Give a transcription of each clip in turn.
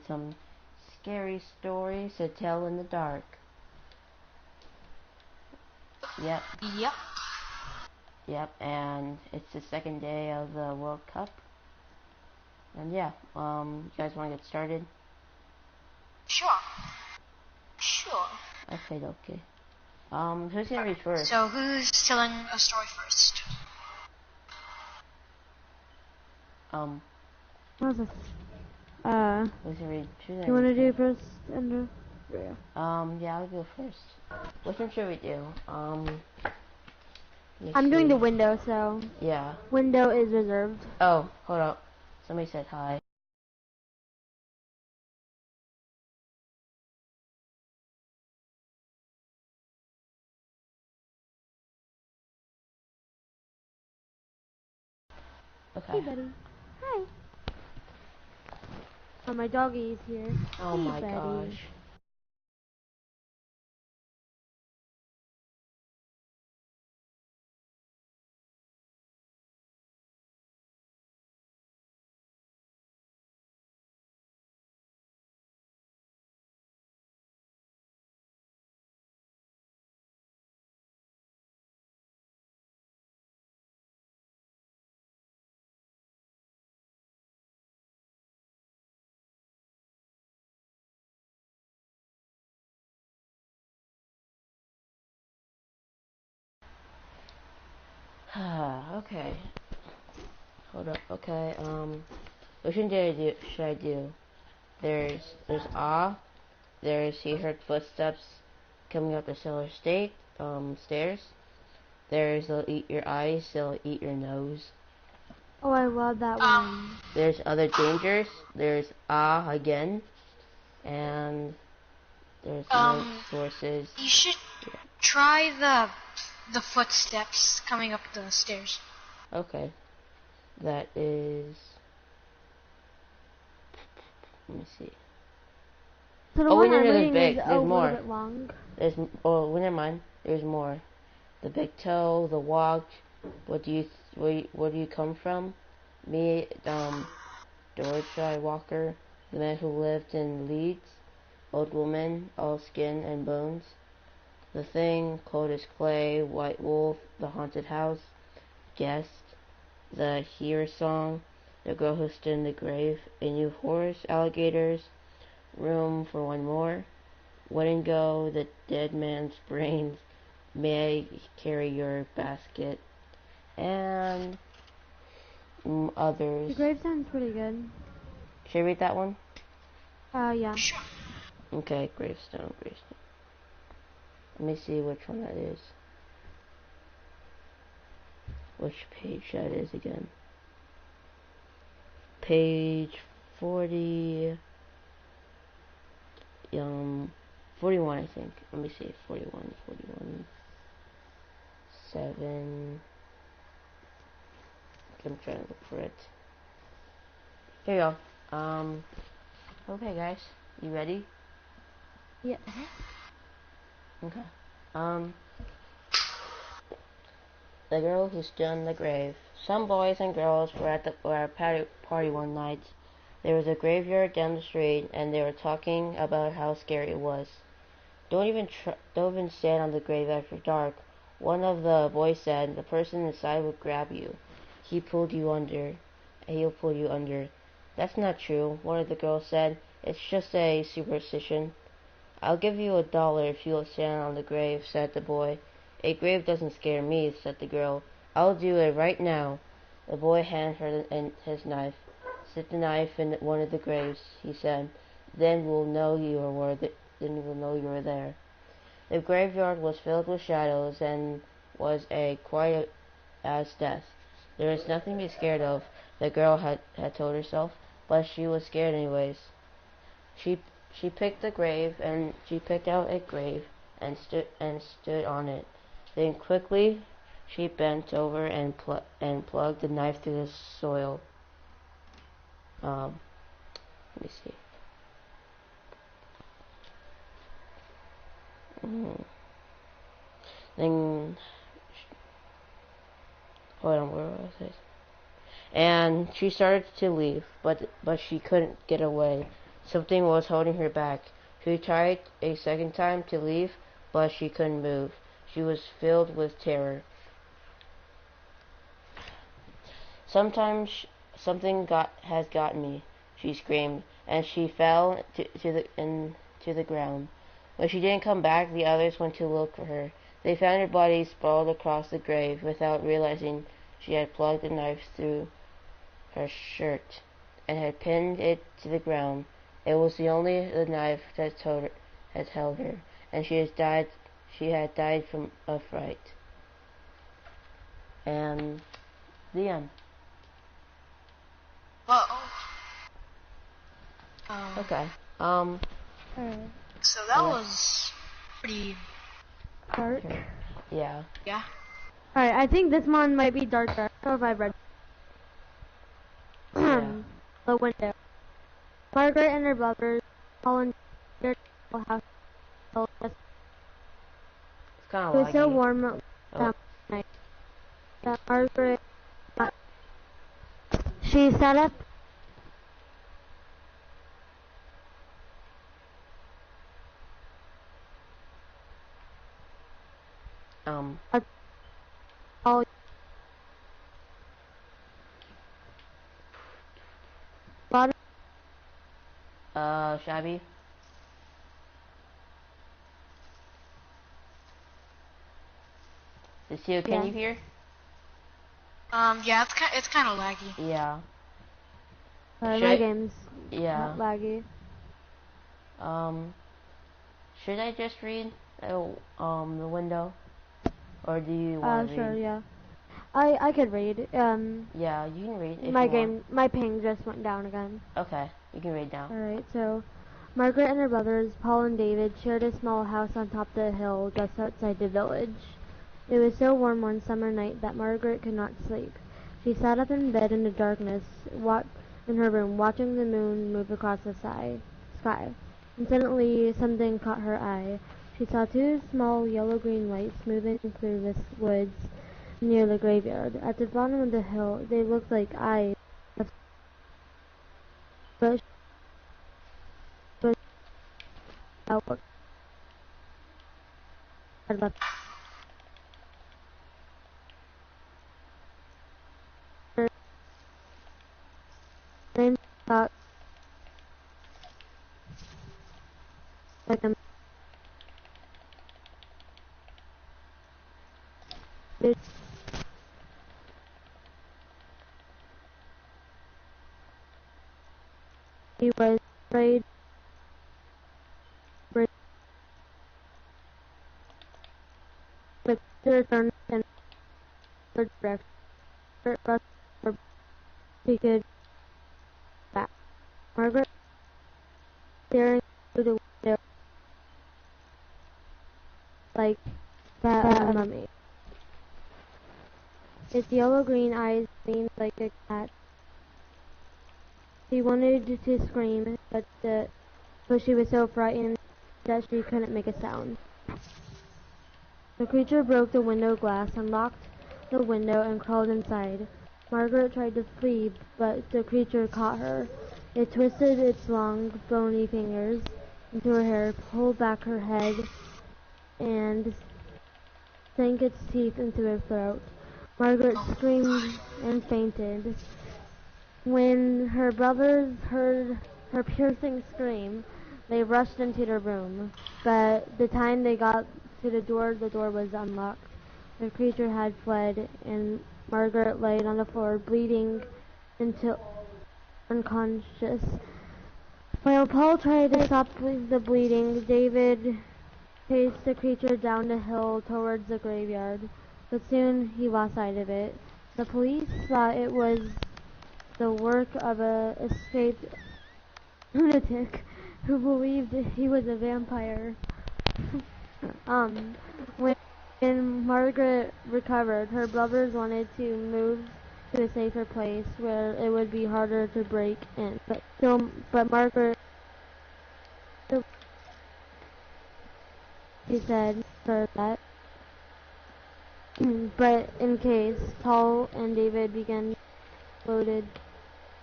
some scary stories to tell in the dark. Yep. Yep. Yep, and it's the second day of the World Cup. And yeah, you guys want to get started? Sure. Okay. Who's gonna read first? So who's telling a story first? Moses. Who's gonna read? You want to do first, Andrew? Yeah, I'll go first. Which one should we do? I'm doing the window, so. Yeah. Window is reserved. Oh, hold up. Somebody said hi. Okay. Hey, buddy. Hi. Oh, my doggy is here. Oh hey, my buddy. gosh. Okay. Hold up. Okay. Which one should I do? There's There's he heard footsteps coming up the cellar stairs. There's they'll eat your eyes. They'll eat your nose. Oh, I love that one. There's other dangers. There's again, and there's no sources. You should try the footsteps coming up the stairs. Okay. That is. Let me see. So the Oh, one wait, I'm no, reading is there's a more. little bit long. Never mind. There's more. The big toe, the walk. What do you come from? Me, Dorothy Walker, the man who lived in Leeds. Old woman, all skin and bones. The thing, cold as clay. White wolf, the haunted house. Guest, the hear song. The girl who stood in the grave. A new horse, alligators. Room for one more. Wouldn't go, the dead man's brains. May I carry your basket? And others. The grave sounds pretty good. Should I read that one? Yeah. Sure. Okay, gravestone. Let me see which one that is. Which page that is again. Page 40... 41, I think. Let me see. 41. 7... I'm trying to look for it. Here you go. Okay, guys. You ready? Yeah. Okay. The girl who stood in the grave. Some boys and girls were at a party one night. There was a graveyard down the street, and they were talking about how scary it was. Don't even stand on the grave after dark. One of the boys said, the person inside will grab you. He'll pull you under. That's not true, one of the girls said. It's just a superstition. I'll give you $1 if you'll stand on the grave, said the boy. A grave doesn't scare me, said the girl. I'll do it right now. The boy handed her his knife. Stick the knife in one of the graves, he said. Then we'll know you were there. The graveyard was filled with shadows and was as quiet as death. There was nothing to be scared of, the girl had told herself, but she was scared anyways. She picked out a grave and stood on it. Then quickly she bent over and plugged the knife through the soil. Let me see. Then hold on, where was it? And she started to leave, but she couldn't get away. Something was holding her back. She tried a second time to leave, but she couldn't move. She was filled with terror. Sometimes has gotten me, she screamed, and she fell to the ground. When she didn't come back, the others went to look for her. They found her body sprawled across the grave without realizing she had plugged a knife through her shirt and had pinned it to the ground. It was the knife that had held her, and she had died from a fright. And the end. Whoa. Okay. Alright. So that Yeah. was pretty. Dark. Yeah. Yeah. Alright, I think this one might be darker. I don't know if I've read. Yeah. The window. Margaret and her brothers volunteered to house. It It's kind of was so laggy. warm that night that Margaret. She sat up. All bottom. Shabby. Lucio, can you hear? Yeah, it's kind of laggy. Yeah. Sorry, Should my I- game's Yeah. not laggy. Should I just read the window, or do you want to Sure, read? yeah. I could read. Yeah, you can read if My you want. my ping just went down again. Okay, you can read now. Alright, so Margaret and her brothers, Paul and David, shared a small house on top of the hill just outside the village. It was so warm one summer night that Margaret could not sleep. She sat up in bed in the darkness, in her room, watching the moon move across the sky. And suddenly, something caught her eye. She saw two small yellow-green lights moving through the woods near the graveyard. At the bottom of the hill, they looked like eyes. But what had left her. Then thought like a bitch. He was afraid. But to turn in her direction. She could back. Margaret staring through the window like that of a mummy. Its yellow-green eyes gleamed like a cat. She wanted to scream, but she was so frightened that she couldn't make a sound. The creature broke the window glass, unlocked the window, and crawled inside. Margaret tried to flee, but the creature caught her. It twisted its long, bony fingers into her hair, pulled back her head, and sank its teeth into her throat. Margaret screamed and fainted. When her brothers heard her piercing scream, they rushed into the room, but the time they got to the door was unlocked. The creature had fled, and Margaret lay on the floor, bleeding until unconscious. While Paul tried to stop the bleeding, David chased the creature down the hill towards the graveyard, but soon he lost sight of it. The police thought it was the work of a escaped lunatic who believed he was a vampire. When Margaret recovered, her brothers wanted to move to a safer place where it would be harder to break in. But Margaret, she said, for that. But in case, Paul and David began loaded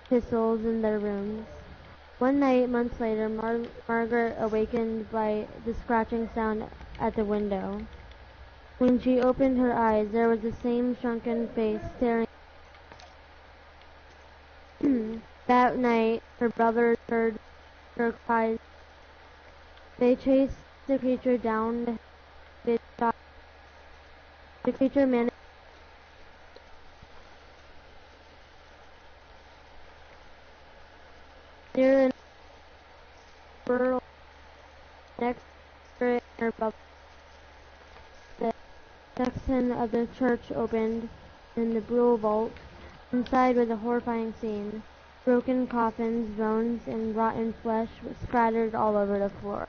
pistols in their rooms. One night, months later, Margaret awakened by the scratching sound at the window. When she opened her eyes, there was the same shrunken face staring. That night, her brothers heard her cries. They chased the creature down the shot. The creature managed near the rural next to her and her brother. The section of the church opened in the brule vault. Inside was a horrifying scene. Broken coffins, bones, and rotten flesh were scattered all over the floor.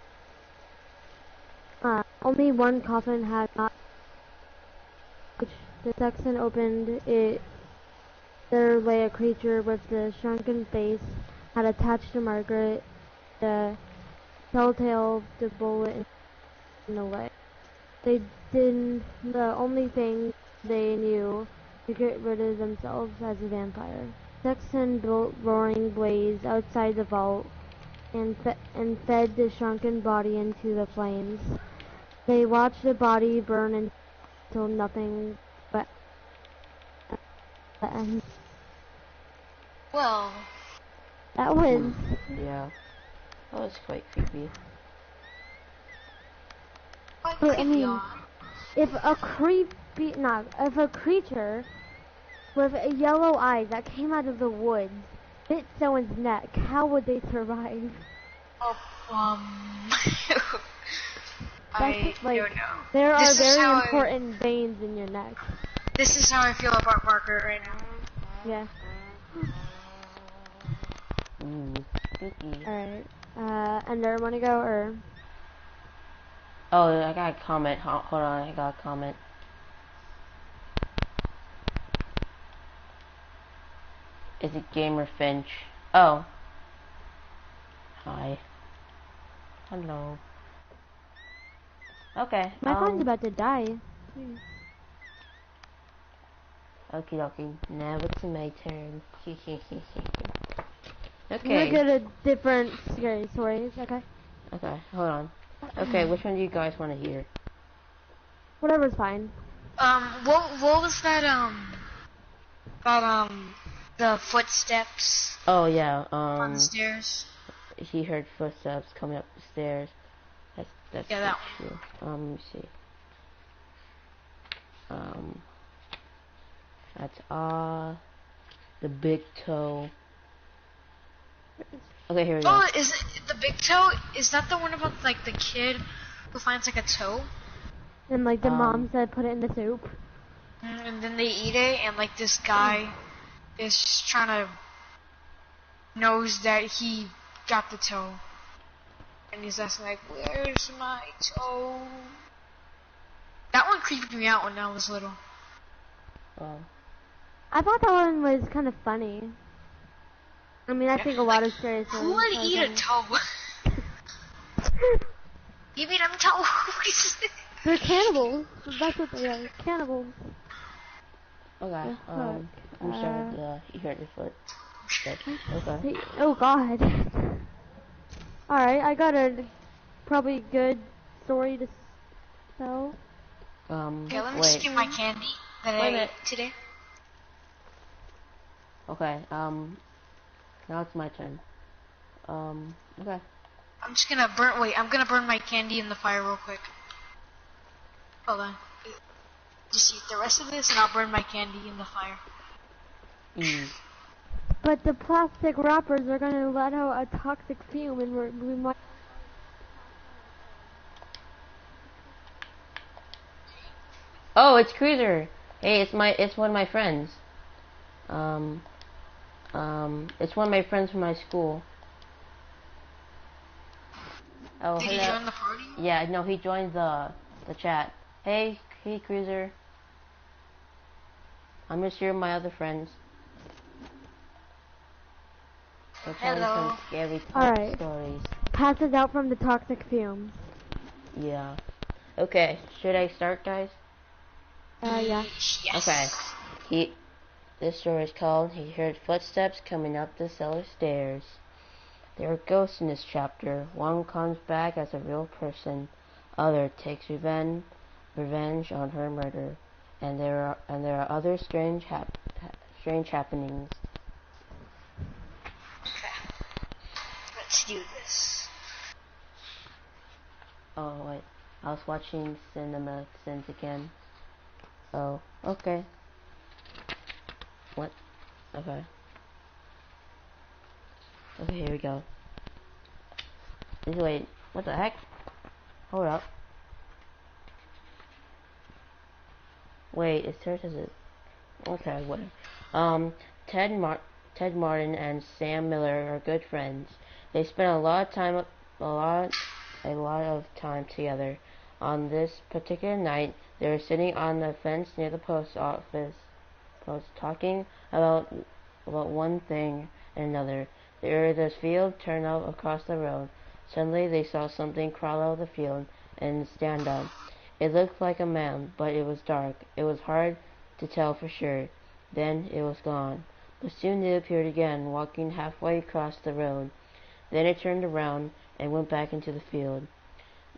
Only one coffin had not. The section opened. There lay a creature with the shrunken face had attached to Margaret. The telltale the bullet in the leg. They did the only thing they knew to get rid of themselves as a vampire. Sexton built roaring blaze outside the vault and fed the shrunken body into the flames. They watched the body burn until nothing but the end. Well, That was Yeah. That was quite creepy. quite But, I creepy, mean, if a creature with yellow eyes that came out of the woods bit someone's neck, how would they survive? Oh, I Like, don't know. there are This is very how important veins in your neck. This is how I feel about Margaret right now. Yeah. Spooky. Alright. Ender, wanna go, or? Oh, I got a comment. Hold on, I got a comment. Is it Gamer Finch? Oh. Hi. Hello. Okay. My phone's about to die. Okie dokie. Now it's my turn. We're Okay. gonna go to different scary stories, okay? Okay, hold on. Okay, which one do you guys want to hear? Whatever's fine. What was that, the footsteps Oh yeah, on the stairs? he heard footsteps coming up the stairs. That's Yeah, that true. Let me see. That's the big toe. Okay, here we go. Oh, is it the big toe? Is that the one about, like, the kid who finds, like, a toe? And like the mom said, put it in the soup. And then they eat it, and, like, this guy is just trying to knows that he got the toe. And he's asking, like, where's my toe? That one creeped me out when I was little. Oh. I thought that one was kind of funny. I mean, I think a lot of scary stories. Who would eat a toe? You mean I'm toes? They're cannibals. That's what they are. Cannibals. Okay. I'm sorry. You hurt your foot. Okay. Oh God. All right, I got a probably good story to tell. Okay, let me wait. see my candy that I ate today. Okay. Now it's my turn. Okay. I'm just gonna burn. Wait, I'm gonna burn my candy in the fire real quick. Hold on. Just eat the rest of this, and I'll burn my candy in the fire. But the plastic wrappers are gonna let out a toxic fume, and we might. Oh, it's Cruiser. Hey, it's one of my friends. It's one of my friends from my school. Oh, Did he join the party? Yeah, no, he joined the chat. Hey, Cruiser. I'm just here with my other friends. We're telling some scary stories. Pass us out from the toxic fumes. Yeah. Okay, should I start, guys? Yeah. Yes. Okay. This story is called "He Heard Footsteps Coming Up the Cellar Stairs." There are ghosts in this chapter. One comes back as a real person. Other takes revenge on her murder. And there are other strange happenings. Okay, let's do this. Oh wait, I was watching Cinema Sins again. Oh, okay. What? Okay. Okay, here we go. Wait, what the heck? Hold up. Wait, it starts as a... Okay, whatever. Ted Martin and Sam Miller are good friends. They spend a lot of time together. On this particular night, they were sitting on the fence near the post office, talking about one thing and another. They heard the field turn up across the road. Suddenly, they saw something crawl out of the field and stand up. It looked like a man, but it was dark. It was hard to tell for sure. Then it was gone. But soon it appeared again, walking halfway across the road. Then it turned around and went back into the field.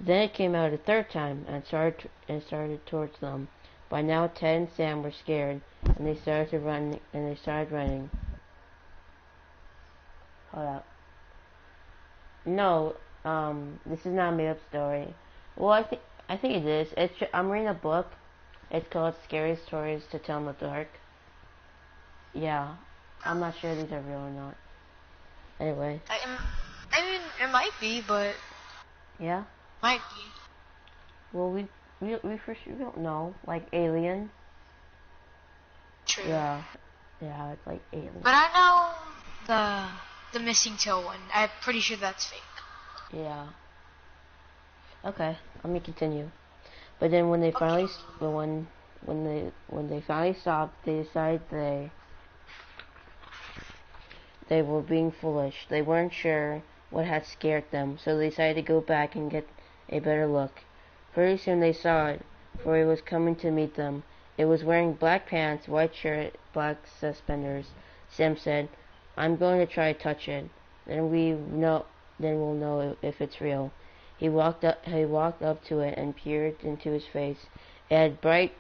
Then it came out a third time and started towards them. By now Ted and Sam were scared, and they started running. Hold up. No, this is not a made-up story. Well, I think it is. I'm reading a book. It's called Scary Stories to Tell in the Dark. Yeah, I'm not sure these are real or not. Anyway. I mean, it might be, but Yeah. might be. Well, we for sure don't know. Like aliens. True. Yeah. Yeah, it's like aliens. But I know the missing toe one. I'm pretty sure that's fake. Yeah. Okay, let me continue. But then when they finally, when they finally stopped, they decided they were being foolish. They weren't sure what had scared them, so they decided to go back and get a better look. Pretty soon they saw it, for it was coming to meet them. It was wearing black pants, white shirt, black suspenders. Sam said, "I'm going to try to touch it. Then we'll know if it's real." He walked up to it and peered into his face. It had bright,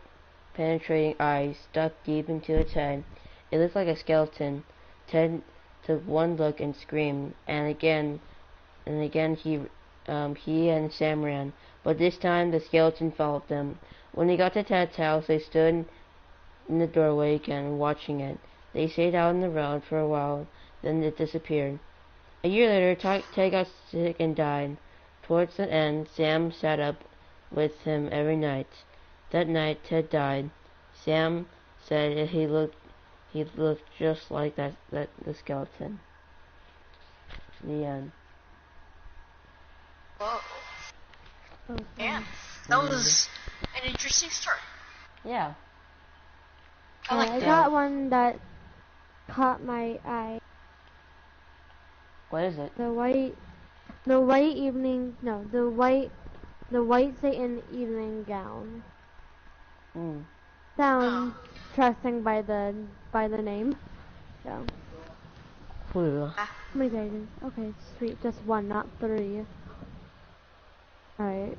penetrating eyes stuck deep into its head. It looked like a skeleton. Ted took one look and screamed, and again he and Sam ran. But this time the skeleton followed them. When they got to Ted's house, they stood in the doorway again, watching it. They stayed out on the road for a while, then it disappeared. A year later, Ted got sick and died. Towards the end, Sam sat up with him every night. That night, Ted died. Sam said he looked just like the skeleton. The end. Whoa. Okay. Yeah. That was an interesting story. Yeah. I like I that. got one that caught my eye. What is it? The white Satan evening gown. Sounds trusting by the name. So. How many pages? Okay, sweet. Just one, not three. Alright.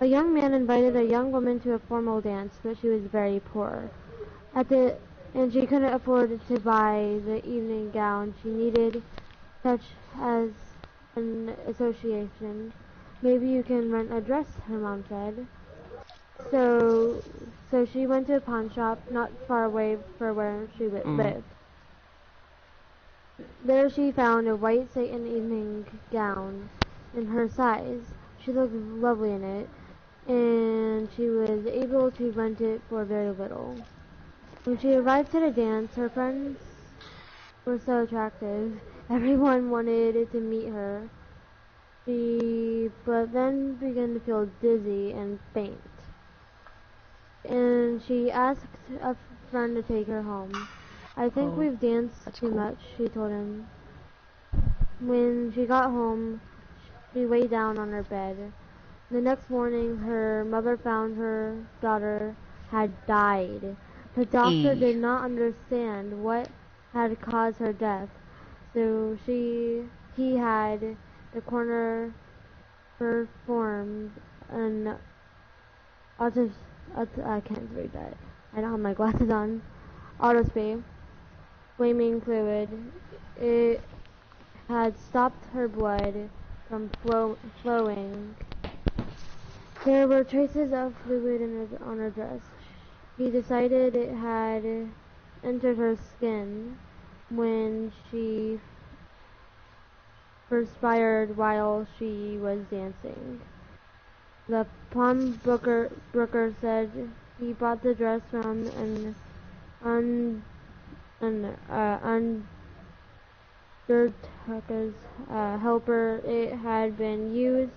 A young man invited a young woman to a formal dance, but she was very poor. And she couldn't afford to buy the evening gown she needed, such as an association. Maybe you can rent a dress, her mom said. So she went to a pawn shop not far away from where she lived. There she found a white satin evening gown in her size. She looked lovely in it, and she was able to rent it for very little. When she arrived to the dance, her friends were so attractive. Everyone wanted to meet her. But then began to feel dizzy and faint. And she asked a friend to take her home. I think we've danced too much, she told him. When she got home, she lay down on her bed. The next morning, her mother found her daughter had died. The doctor did not understand what had caused her death, So he had the coroner performed an autos, I can't read that. I don't have my glasses on. Autopsy. Flaming fluid. It had stopped her blood from flowing. There were traces of fluid on her dress. He decided it had entered her skin when she perspired while she was dancing. The pawnbroker said he bought the dress from an undertaker's helper. It had been used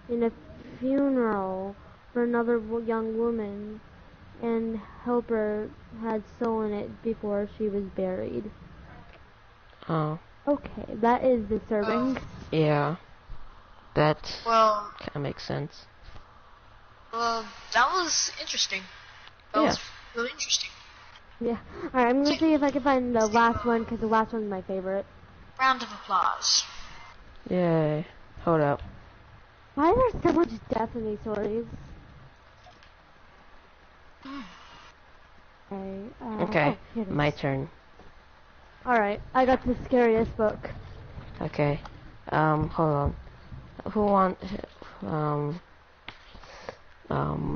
in a funeral for another young woman, and helper had stolen it before she was buried. Oh. Okay, that is disturbing. Yeah. That Well, kind of makes sense. that was interesting. That was really interesting. Yeah. Alright, I'm gonna see if I can find the last one, because the last one's my favorite. Round of applause. Yay. Hold up. Why is there so much death in these stories? Okay, here it is. my turn. Alright, I got the scariest book. Okay. Hold on. Who want,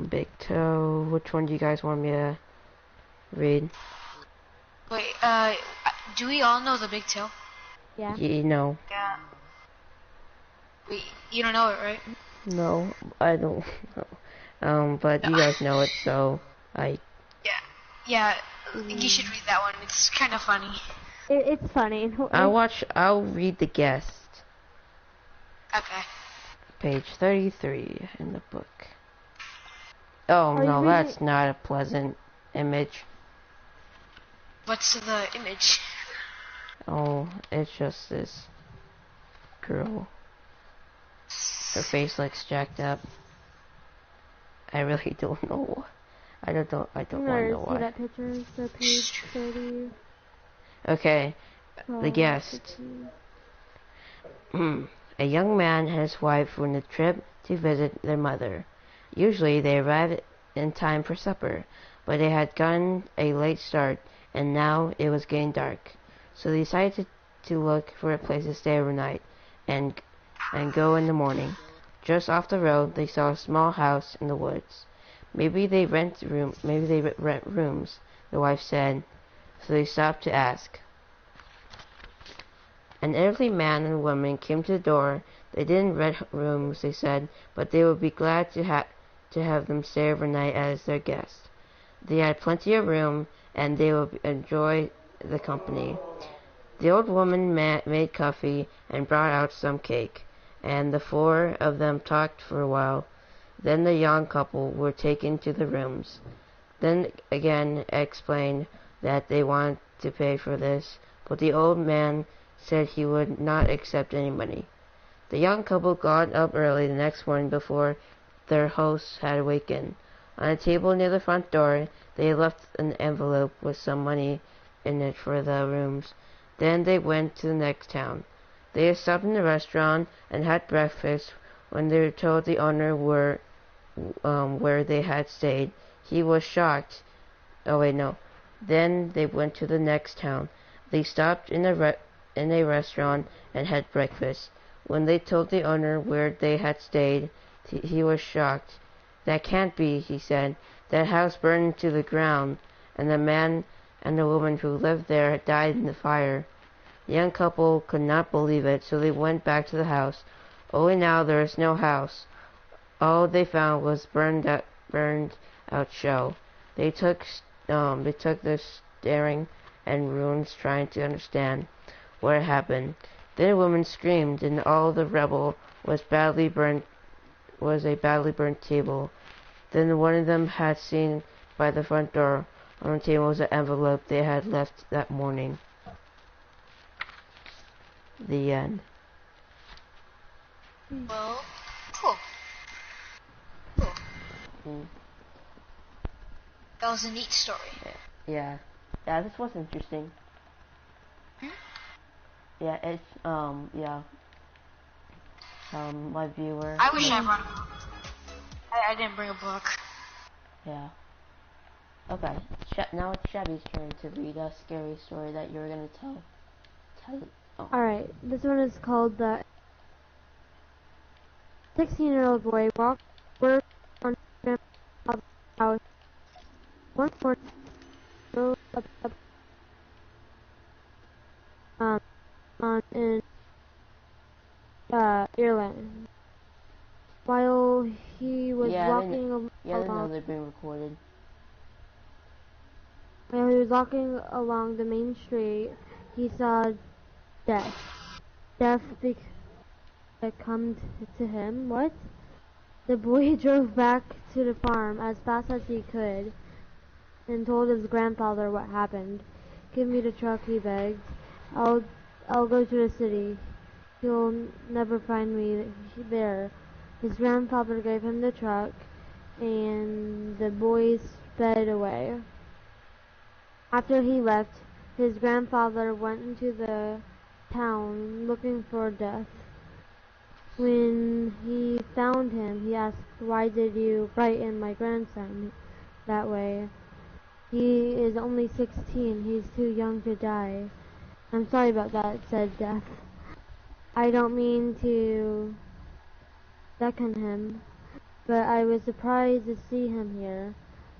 Big Toe, which one do you guys want me to read? Wait, do we all know the Big Tail? Yeah. You know. Yeah. Wait, you don't know it, right? No, I don't know. But you guys know it, so Yeah, you should read that one. It's kind of funny. It's funny. I'll read The Guest. Okay. Page 33 in the book. Oh Are you no, reading- that's not a pleasant image. What's the image? Oh, it's just this girl. Her face looks jacked up. I really don't know. I don't want to know see why. that picture? So page 30. Okay, The Guest. A young man and his wife were on a trip to visit their mother. Usually they arrived in time for supper, but they had gotten a late start, and now it was getting dark. So they decided to look for a place to stay overnight and go in the morning. Just off the road, they saw a small house in the woods. Maybe they rent rooms, the wife said. So they stopped to ask. An elderly man and woman came to the door. They didn't rent rooms, they said, but they would be glad to have them stay overnight as their guests. They had plenty of room, and they would enjoy the company. The old woman made coffee and brought out some cake, and the four of them talked for a while. Then the young couple were taken to the rooms. Then again explained that they wanted to pay for this, but the old man said he would not accept any money. The young couple got up early the next morning before their hosts had awakened. On a table near the front door, they left an envelope with some money in it for the rooms. Then they went to the next town. They stopped in the restaurant and had breakfast. When they were told the owner where they had stayed, he was shocked. Oh wait, no. Then they went to the next town. They stopped in a restaurant and had breakfast. When they told the owner where they had stayed, he was shocked. That can't be, he said. That house burned to the ground, and the man and the woman who lived there died in the fire. The young couple could not believe it, so they went back to the house. Only now there is no house. All they found was burned out shell. They took their staring and ruins trying to understand what had happened. Then a woman screamed, and all the rubble was a badly burnt table. Then one of them had seen by the front door on the table was an envelope they had left that morning. The end. Well, cool. That was a neat story. Yeah, this was interesting. Yeah, it's yeah. My viewer. I wish I brought a book. I didn't bring a book. Yeah. Okay. Now it's Shabby's turn to read a scary story that you're gonna tell. Oh. Alright, this one is called the 16-year-old boy worked on his house. One morning, drove up in Ireland. While he was They're being recorded. While he was walking along the main street, he saw death. Death come to him. What? The boy drove back to the farm as fast as he could and told his grandfather what happened. Give me the truck, he begged. I'll go to the city. You'll never find me there. His grandfather gave him the truck, and the boy sped away. After he left, his grandfather went into the town looking for Death. When he found him, he asked, "Why did you frighten my grandson that way? He is only 16. He's too young to die." "I'm sorry about that," said Death. "I don't mean to beckon him, but I was surprised to see him here.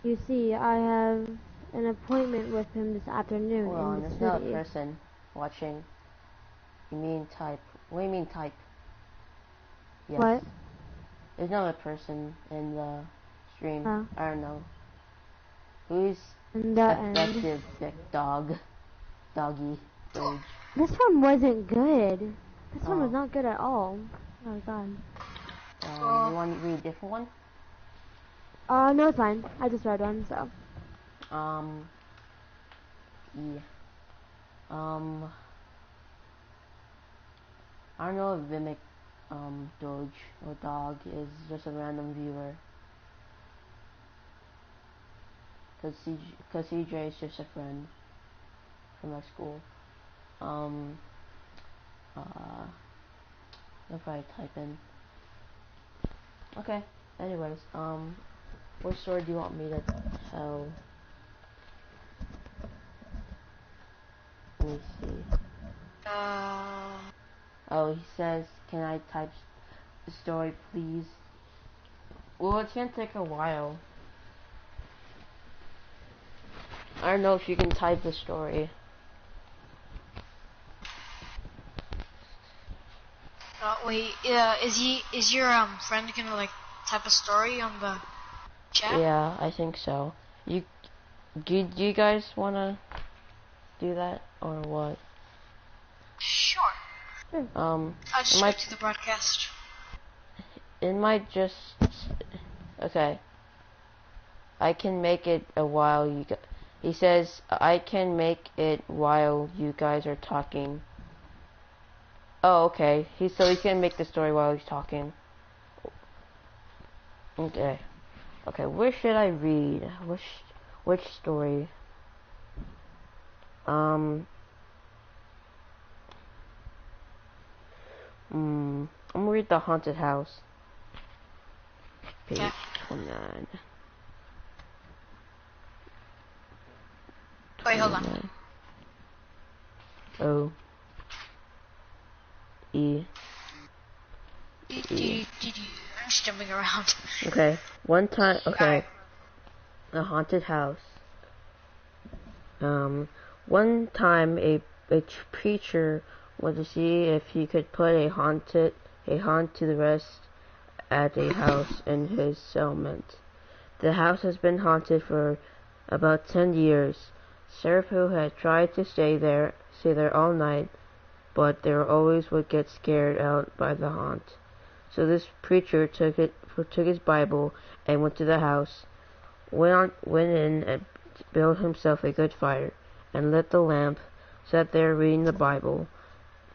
You see, I have an appointment with him this afternoon Hold on, in the there's city." not a person watching. You mean type? What do you mean type? Yes. What? There's not a person in the stream. Oh. I don't know. Who's And the end. effective doggy? Doge. This one wasn't good. This one was Oh. not good at all. Oh my god. You want to read a different one? No, it's fine. I just read one, so. Yeah. I don't know if Vimic, Doge or Dog is just a random viewer. Cause CJ is just a friend from my school. I'll probably type in. Okay. Anyways, what story do you want me to tell? Let me see. Oh, he says, "Can I type the story, please?" Well, it's gonna take a while. I don't know if you can type the story. Wait, is your friend gonna like type a story on the chat? Yeah, I think so. Do you guys wanna do that or what? Sure. I'll just go to the broadcast. It might just. Okay. I can make it a while you. He says I can make it while you guys are talking. Oh, okay. He's gonna make the story while he's talking. Okay. Okay. Where should I read? Which story? I'm gonna read The Haunted House. Page 29. Wait, hold on. O E. I'm just jumping around. Okay. One time. Okay. A haunted house. One time a preacher went to see if he could put a haunt to the rest at a house in his settlement. The house has been haunted for about 10 years. Seraphu had tried to stay there all night, but they always would get scared out by the haunt. So this preacher took his Bible and went to the house, went in and built himself a good fire, and lit the lamp, sat there reading the Bible.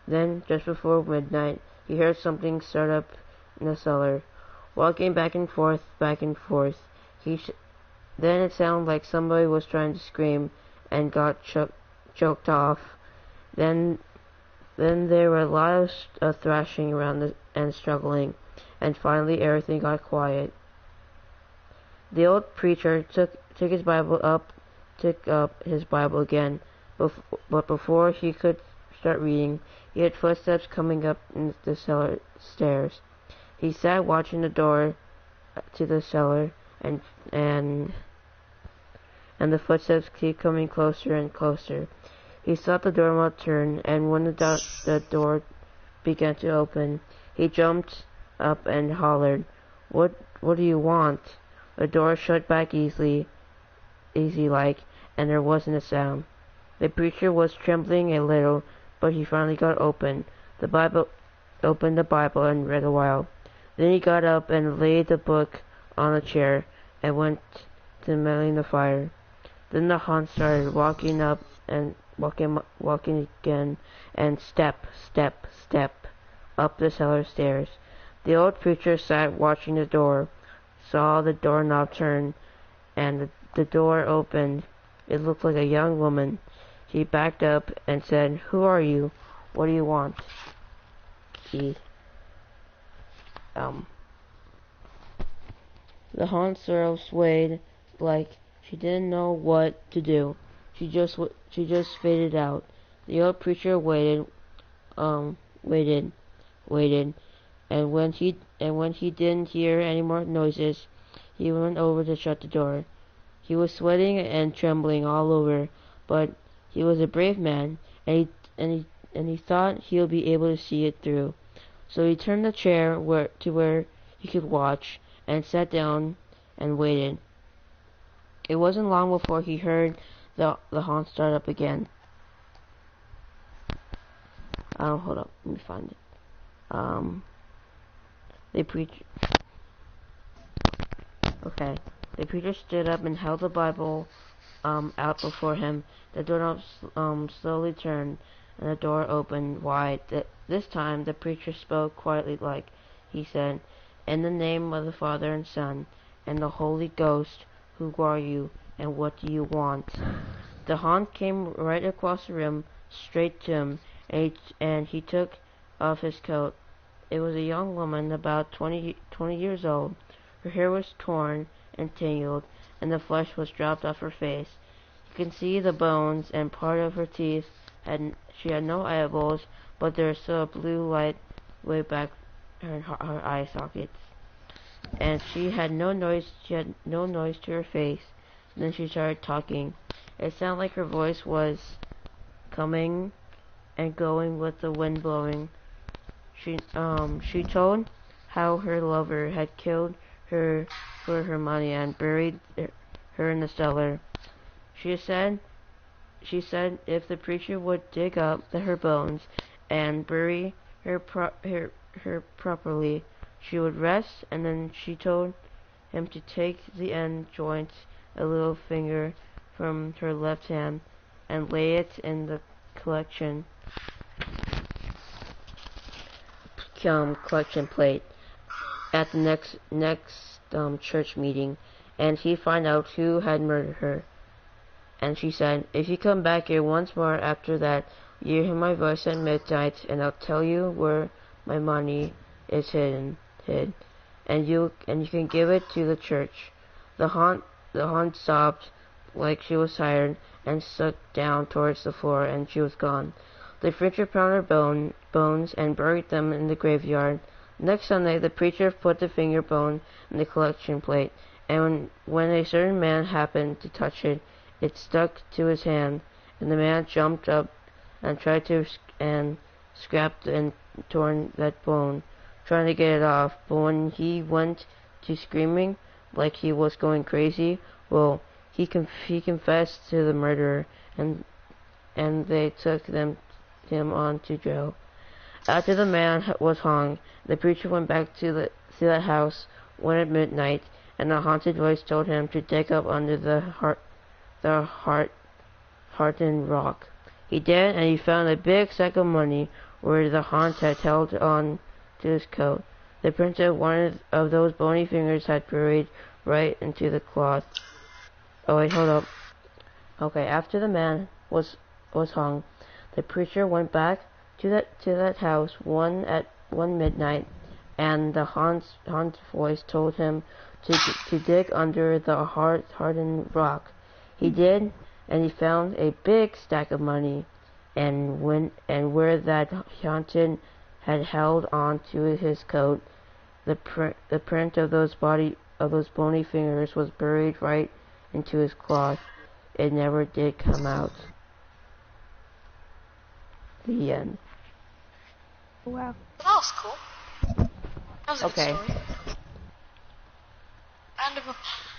Then, just before midnight, he heard something start up in the cellar, walking back and forth. Then it sounded like somebody was trying to scream and got choked off. Then Then there were a lot of thrashing around and struggling, and finally everything got quiet. The old preacher took up his Bible again, but before he could start reading, he heard footsteps coming up the cellar stairs. He sat watching the door to the cellar, and and and the footsteps kept coming closer and closer. He saw the doorknob turn, and when the door began to open, he jumped up and hollered, What do you want?" The door shut back easy like, and there wasn't a sound. The preacher was trembling a little, but he finally got opened the Bible and read a while. Then he got up and laid the book on a chair and went to mending the fire. Then the Hun started walking up and walking again, and step, step, step up the cellar stairs. The old preacher sat watching the door, saw the doorknob turn, and the door opened. It looked like a young woman. He backed up and said, "Who are you? What do you want?" The Hun sort of swayed, like she didn't know what to do. She just faded out. The old preacher waited, waited, and when he didn't hear any more noises, he went over to shut the door. He was sweating and trembling all over, but he was a brave man, and he thought he would be able to see it through. So he turned the chair to where he could watch, and sat down and waited. It wasn't long before he heard the Hun start up again. Hold up, let me find it. The preacher. Okay. The preacher stood up and held the Bible out before him. The doorknob slowly turned, and the door opened wide. This time the preacher spoke quietly, like he said, "In the name of the Father and Son and the Holy Ghost, who are you, and what do you want?" The Hun came right across the room, straight to him, and he took off his coat. It was a young woman, about 20 years old. Her hair was torn and tangled, and the flesh was dropped off her face. You can see the bones and part of her teeth. She had no eyeballs, but there was still a blue light way back her eye sockets. And she had no noise. She had no noise to her face. Then she started talking. It sounded like her voice was coming and going with the wind blowing. She told how her lover had killed her for her money and buried her in the cellar. She said if the preacher would dig up her bones and bury her properly, she would rest. And then she told him to take the end joint, a little finger, from her left hand and lay it in the collection plate at the next church meeting, and he'd find out who had murdered her. And she said, "If you come back here once more after that, you hear my voice at midnight, and I'll tell you where my money is hid, and you can give it to the church." The Hun sobbed like she was tired and sunk down towards the floor, and she was gone. The preacher found her bones and buried them in the graveyard. Next Sunday, the preacher put the finger bone in the collection plate, and when a certain man happened to touch it, it stuck to his hand, and the man jumped up and tried to scrapped and torn that bone, trying to get it off. But when he went to screaming like he was going crazy, well, he confessed to the murderer, and they took him on to jail. After the man was hung, the preacher went back to that house when at midnight, and a haunted voice told him to dig up under the hardened rock. He did, and he found a big sack of money where the haunt had held on to his coat. The prince of one of those bony fingers had buried right into the cloth. Oh wait, hold up. Okay, after the man was hung, the preacher went back to that house one midnight, and the Hans's voice told him to dig under the hardened rock. He did, and he found a big stack of money, and where that Haunted had held on to his coat, the print of those bony fingers was buried right into his cloth. It never did come out. The end. Wow. That was cool. That was a Okay. good story. Round of applause.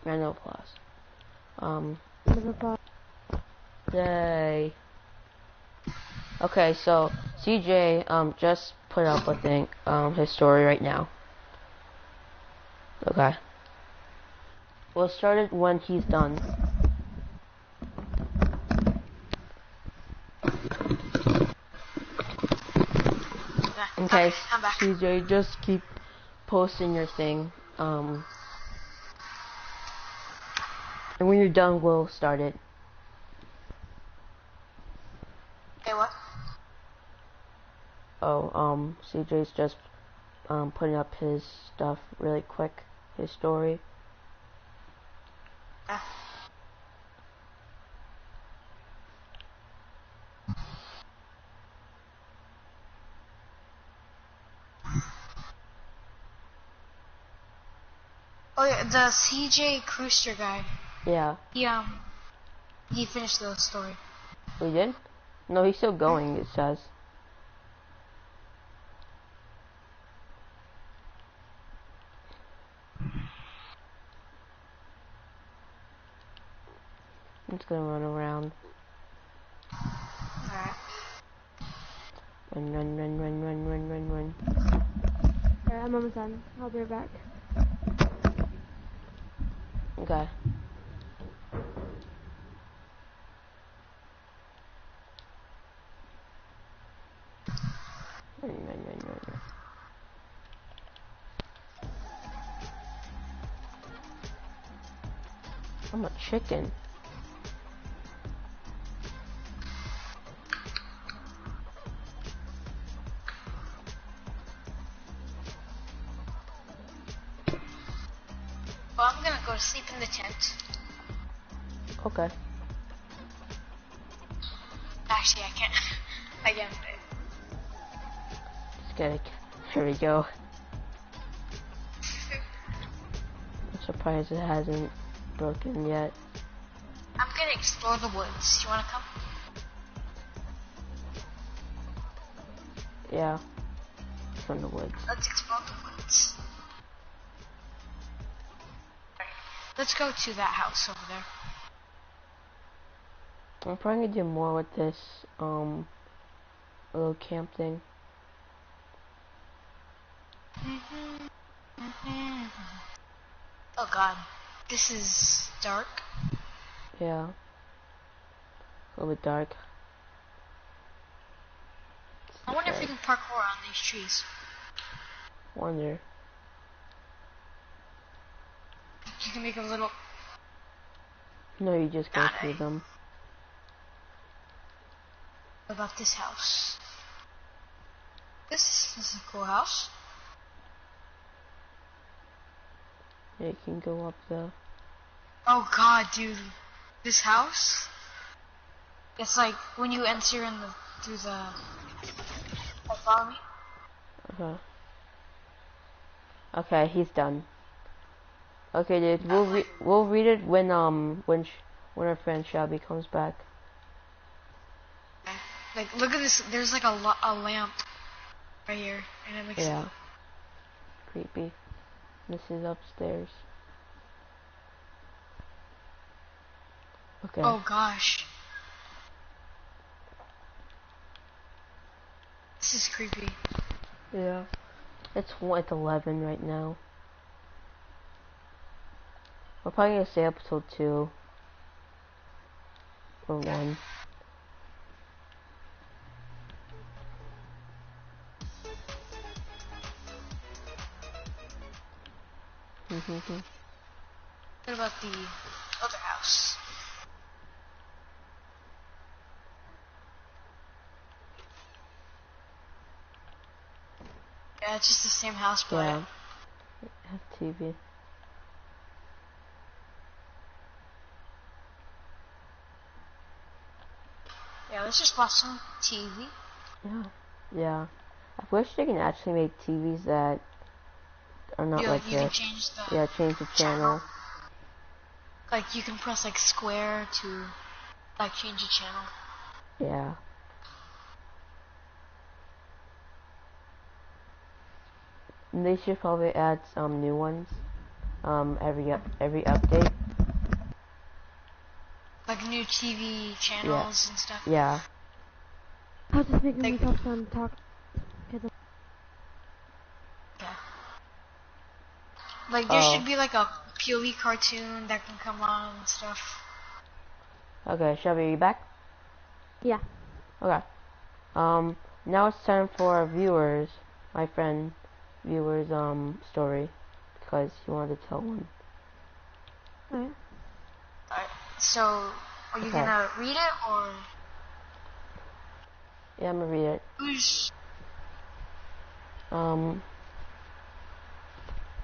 Round of applause. Round of applause. Yay. Okay, so CJ just put up his story right now. Okay. We'll start it when he's done. Okay, I'm back. CJ, just keep posting your thing. And when you're done, we'll start it. Okay, what? Oh, CJ's just putting up his stuff really quick, his story. Yeah. Oh yeah, the CJ Crooster guy. Yeah. He finished the story. We did? No, he's still going, it says. It's gonna run around. Alright. Run. Alright, I'm almost done. I'll be right back. Okay. Run. I'm a chicken. Well, I'm gonna go to sleep in the tent. Okay. Actually, I can't. I can't. Just gotta. Here we go. I'm surprised it hasn't broken yet. I'm gonna explore the woods. You wanna come? Yeah. From the woods. Let's explore the woods. Alright. Let's go to that house over there. I'm probably gonna do more with this, little camp thing. Oh god. This is dark. Yeah. A little bit dark. I wonder if we can parkour on these trees. Wonder. You can make a little... No, you just go through them. What about this house? This is a cool house. Yeah, you can go up the... Oh god, dude. This house? It's like when you enter in through the... follow me? Okay. Okay, he's done. Okay, dude, we'll read it when our friend Shelby comes back. Like, look at this. There's like a lamp right here, and it makes Yeah. Creepy. This is upstairs. Okay. Oh gosh, this is creepy. Yeah. It's 11 right now. We're probably gonna stay up till 2 or 1. What about the other house? Yeah, it's just the same house, but Yeah. Have TV. yeah, let's just watch some TV. Yeah. Yeah. I wish they can actually make TVs that are not like You can this. change the Yeah, change the channel. Like you can press like square to like change the channel. Yeah. And they should probably add some new ones. Every update. Like new TV channels and stuff. Yeah. I was just making Like, myself some talk. yeah. Like there should be like a POV cartoon that can come on and stuff. Okay, Shelby, are you back? Yeah. Okay. Now it's time for our viewers, my friend, viewers, story, because you wanted to tell one. Alright. Alright. So, are you gonna read it or Yeah, I'm gonna read it. who's?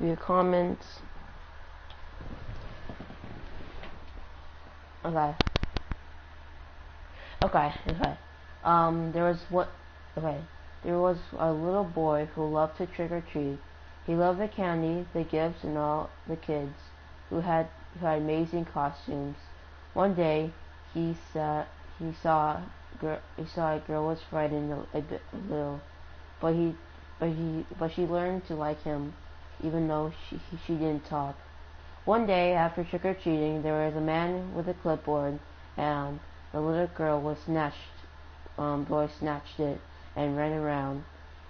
View comments. Okay. Okay. There was what? Okay. There was a little boy who loved to trick or treat. He loved the candy, the gifts, and all the kids who had amazing costumes. One day, he saw he saw a girl was frightened a little, but she learned to like him, even though she didn't talk. One day, after trick or treating, there was a man with a clipboard, and the little girl was boy snatched it and ran around.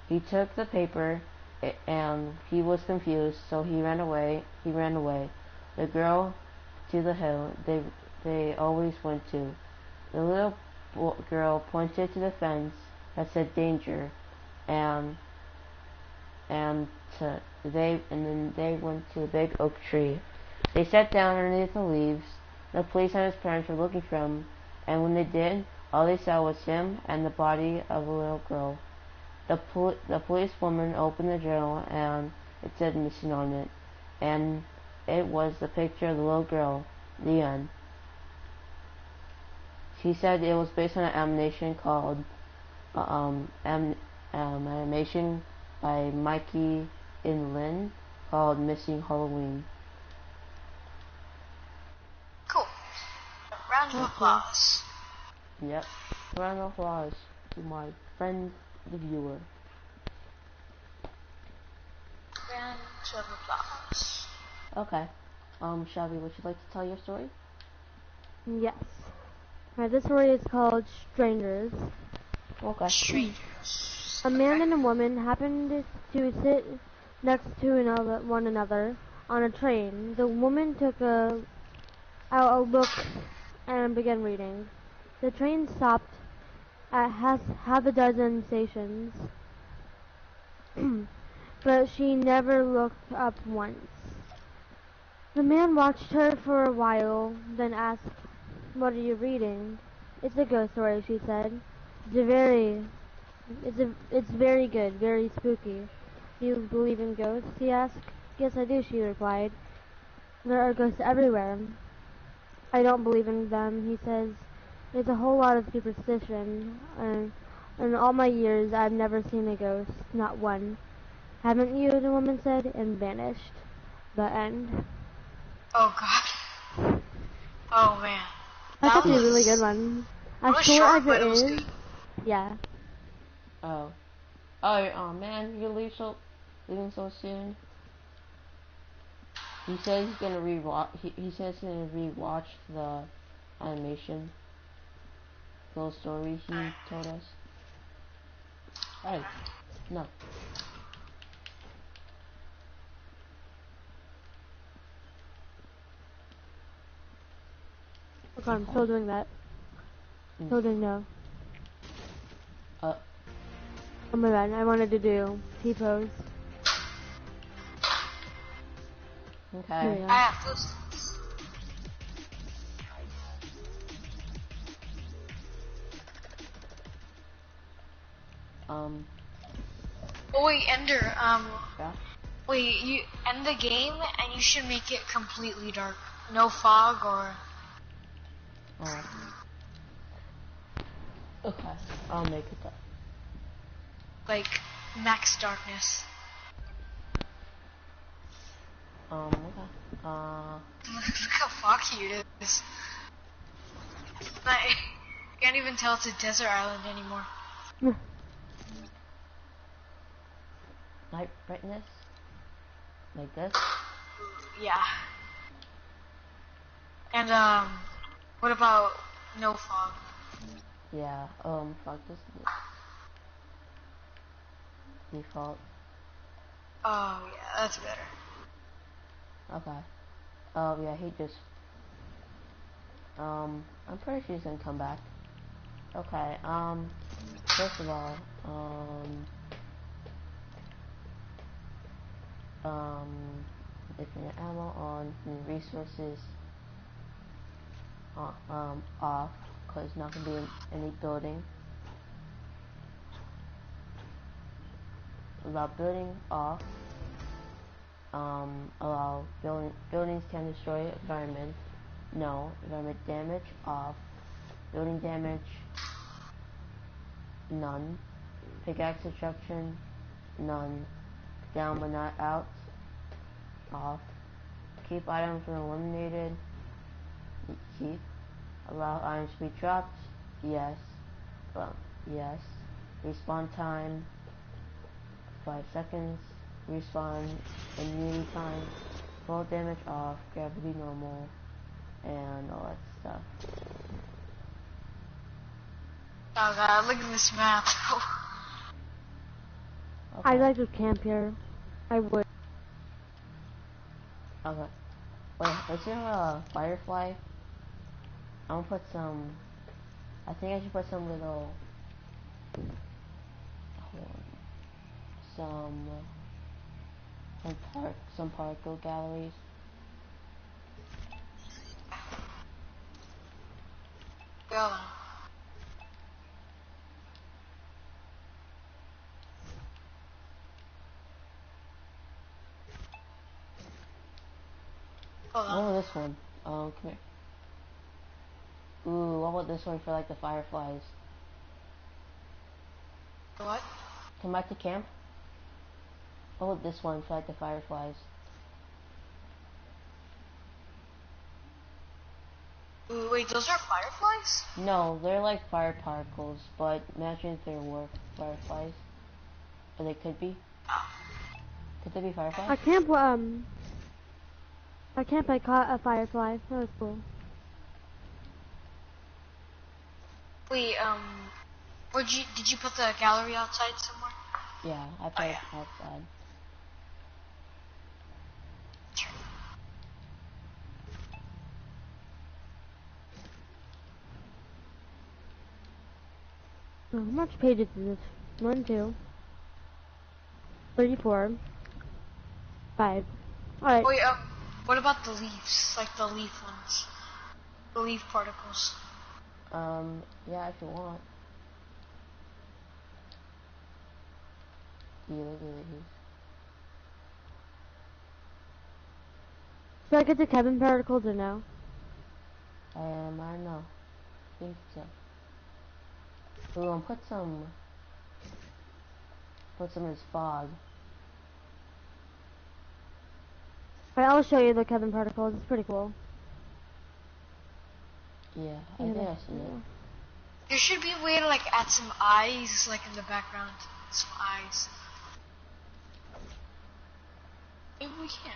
He took the paper, and he was confused, so he ran away. The girl to the hill they always went to. The little girl pointed to the fence that said danger, and then they went to a big oak tree. They sat down underneath the leaves. The police and his parents were looking for him, and when they did, all they saw was him and the body of a little girl. The policewoman opened the journal, and it said missing on it, and it was the picture of the little girl. The end. She said it was based on an animation called animation by Mikey and Lynn called Missing Halloween. Cool. Round of applause. Yep. Round of applause to my friend, the viewer. Round of applause. Okay. Shelby, would you like to tell your story? Yes. Alright, this story is called Strangers. Okay. Strangers. A man and a woman happened to sit next to one another on a train. The woman took out a book and began reading. The train stopped at half a dozen stations, but she never looked up once. The man watched her for a while, then asked, "What are you reading?" "It's a ghost story," she said. It's very good, very spooky." "Do you believe in ghosts?" he asked. "Yes, I do," she replied. "There are ghosts everywhere." "I don't believe in them," he says. "There's a whole lot of superstition, and in all my years I've never seen a ghost, not one." "Haven't you?" the woman said, and vanished. The end. Oh god. Oh man. That's That actually a really was good one. It As was short short, as but it it was is, good. yeah. Oh man, you're leaving so soon. He says he's gonna rewatch. He says he's gonna rewatch the animation, little story he told us. Hey, no. Okay, I'm still doing that. Still doing no. Uh, Oh my bad, I wanted to do T-pose. Here we okay. go. I have those. Oh wait, Ender. Yeah. Wait, you end the game and you should make it completely dark. No fog or. Oh. Okay. I'll make it that. Like max darkness. Okay. Look how foggy it is. Like, you can't even tell it's a desert island anymore. Night brightness. Like this. Yeah. And what about no fog? Yeah. Fuck this. Default. Oh yeah, that's better. Okay. Yeah, he just. I'm pretty sure he's gonna come back. Okay. First of all, infinite ammo on, resources off, cause not gonna be in any building. Allow building off. Allow buildings can destroy environment. No. Environment damage off. Building damage none. Pickaxe destruction none. Down but not out off. Keep items when eliminated. Keep. Allow items to be dropped. Yes. Yes. Respawn time 5 seconds. Respawn immunity time. Fall damage off. Gravity normal. And all that stuff. Oh god, look at this map. Okay. I'd like to camp here. I would. Okay. Wait, is there a firefly? I'm gonna put some. I think I should put some little. Hold on. Some particle galleries. Go. Hold on. Oh, this one. Come here. Ooh, what about this one for like the fireflies? What? Come back to camp. What about this one for like the fireflies? Ooh, wait, those are fireflies? No, they're like fire particles, but imagine if they were fireflies. Or they could be. Could they be fireflies? I camp I caught a firefly. That was cool. Wait, did you put the gallery outside somewhere? Yeah, I put it outside. Oh, how much pages is this? 1, 2, 34, 5. Alright. Wait, what about the leaves? Like the leaf ones? The leaf particles. Yeah, if you want. Yeah, look at these. Should I get the Kevin particles or no? I don't know. Think so. Ooh, and put some in this fog. Alright, I'll show you the Kevin particles. It's pretty cool. Yeah, I think I see it. There should be a way to like add some eyes, like in the background. Some eyes. Maybe we can.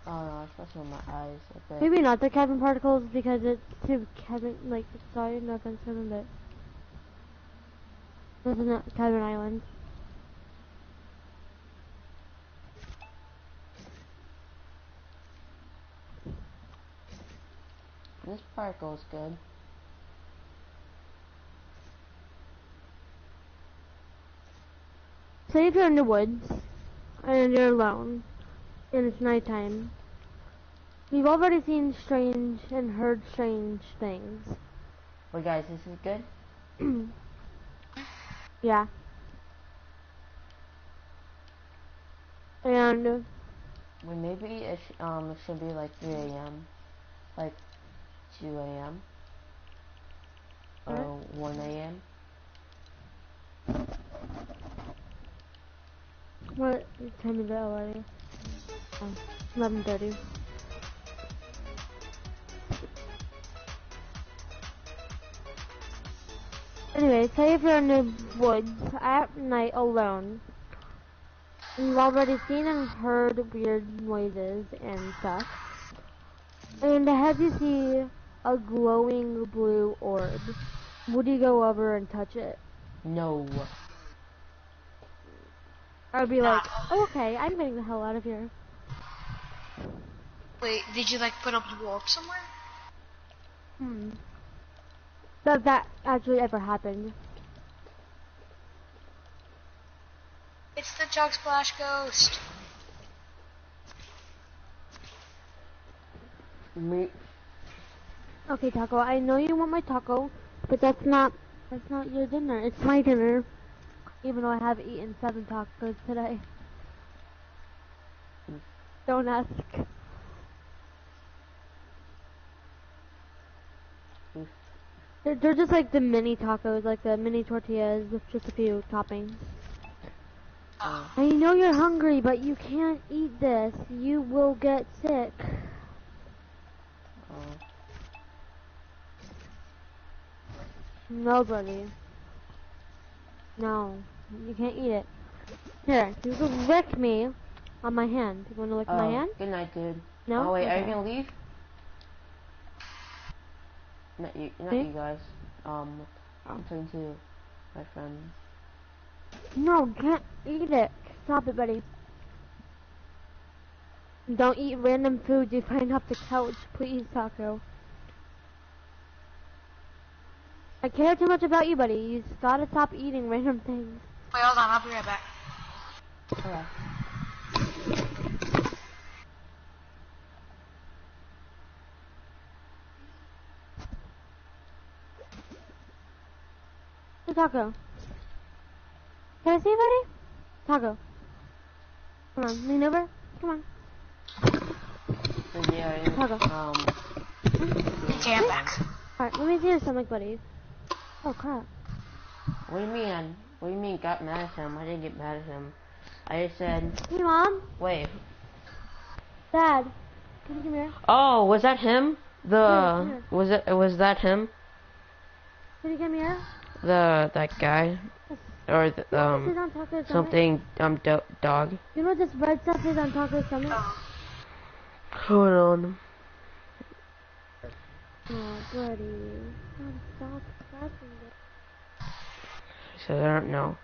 Oh no, I supposed to put my eyes like that. Maybe not the Kevin particles because it's too Kevin, like, sorry, no offense Kevin, but this is not Kevin Island. This particle is good. Say if you're in the woods and you're alone and it's nighttime. You've already seen strange and heard strange things. Well, guys, this is good. Yeah. And Well, maybe it should be like 3 a.m. Like 2 a.m. or 1 a.m. what time is it already? 11:30. Anyway, say if you're in the woods at night alone, and you've already seen and heard weird noises and stuff, and ahead you see a glowing blue orb, would you go over and touch it? No. I'd be like, oh, okay, I'm getting the hell out of here. Wait, did you like put a blue orb somewhere? That actually ever happened. It's the Chug Splash Ghost. Me. Okay, Taco, I know you want my taco, but that's not your dinner. It's my dinner. Even though I have eaten 7 tacos today. Don't ask. They're just like the mini tacos, like the mini tortillas with just a few toppings. I know you're hungry, but you can't eat this. You will get sick. Nobody. No, you can't eat it. Here, you can lick me on my hand. You want to lick my hand? Good night, dude. No? Oh wait, are you Okay. gonna leave? Not you guys. I'm talking to my friend. No, can't eat it. Stop it, buddy. Don't eat random food you find off the couch, please, Taco. I care too much about you, buddy. You just gotta stop eating random things. Wait, hold on, I'll be right back. Okay. Hey, Taco. Can I see you, buddy? Taco. Come on, lean over. Come on. So yeah, Taco. Okay, I'm back. Alright, let me see your stomach, buddy. Oh, crap. What do you mean? What do you mean got mad at him? I didn't get mad at him. I just said, Hey, Mom. wait. Dad. Can you come here? Oh, was that him? Here. Was that him? Can you come here? That guy? Or You know what this is on Taco's stomach? something, dog? You know what this red stuff is on Taco's stomach? Hold on. Oh, buddy. Stop scratching it. He said, I don't know.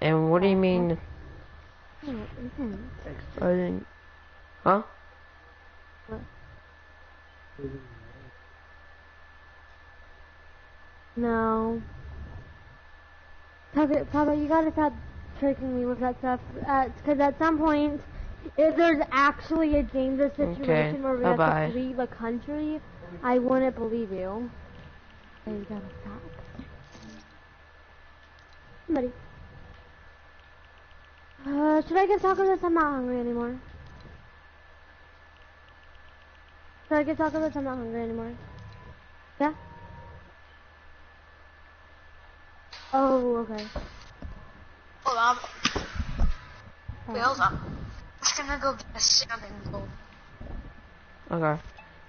And what do you mean? No, it isn't. I didn't. Huh? What? No. Papa, you gotta stop tricking me with that stuff. Because at some point, if there's actually a dangerous situation where we have to flee the country, I wouldn't believe you. So you gotta stop. Somebody. Should I give Taco this? I'm not hungry anymore. Should I give Taco this? I'm not hungry anymore. Yeah? Oh, okay. Hold on. Wait, hold on. I'm just gonna go get a sounding bowl. Okay.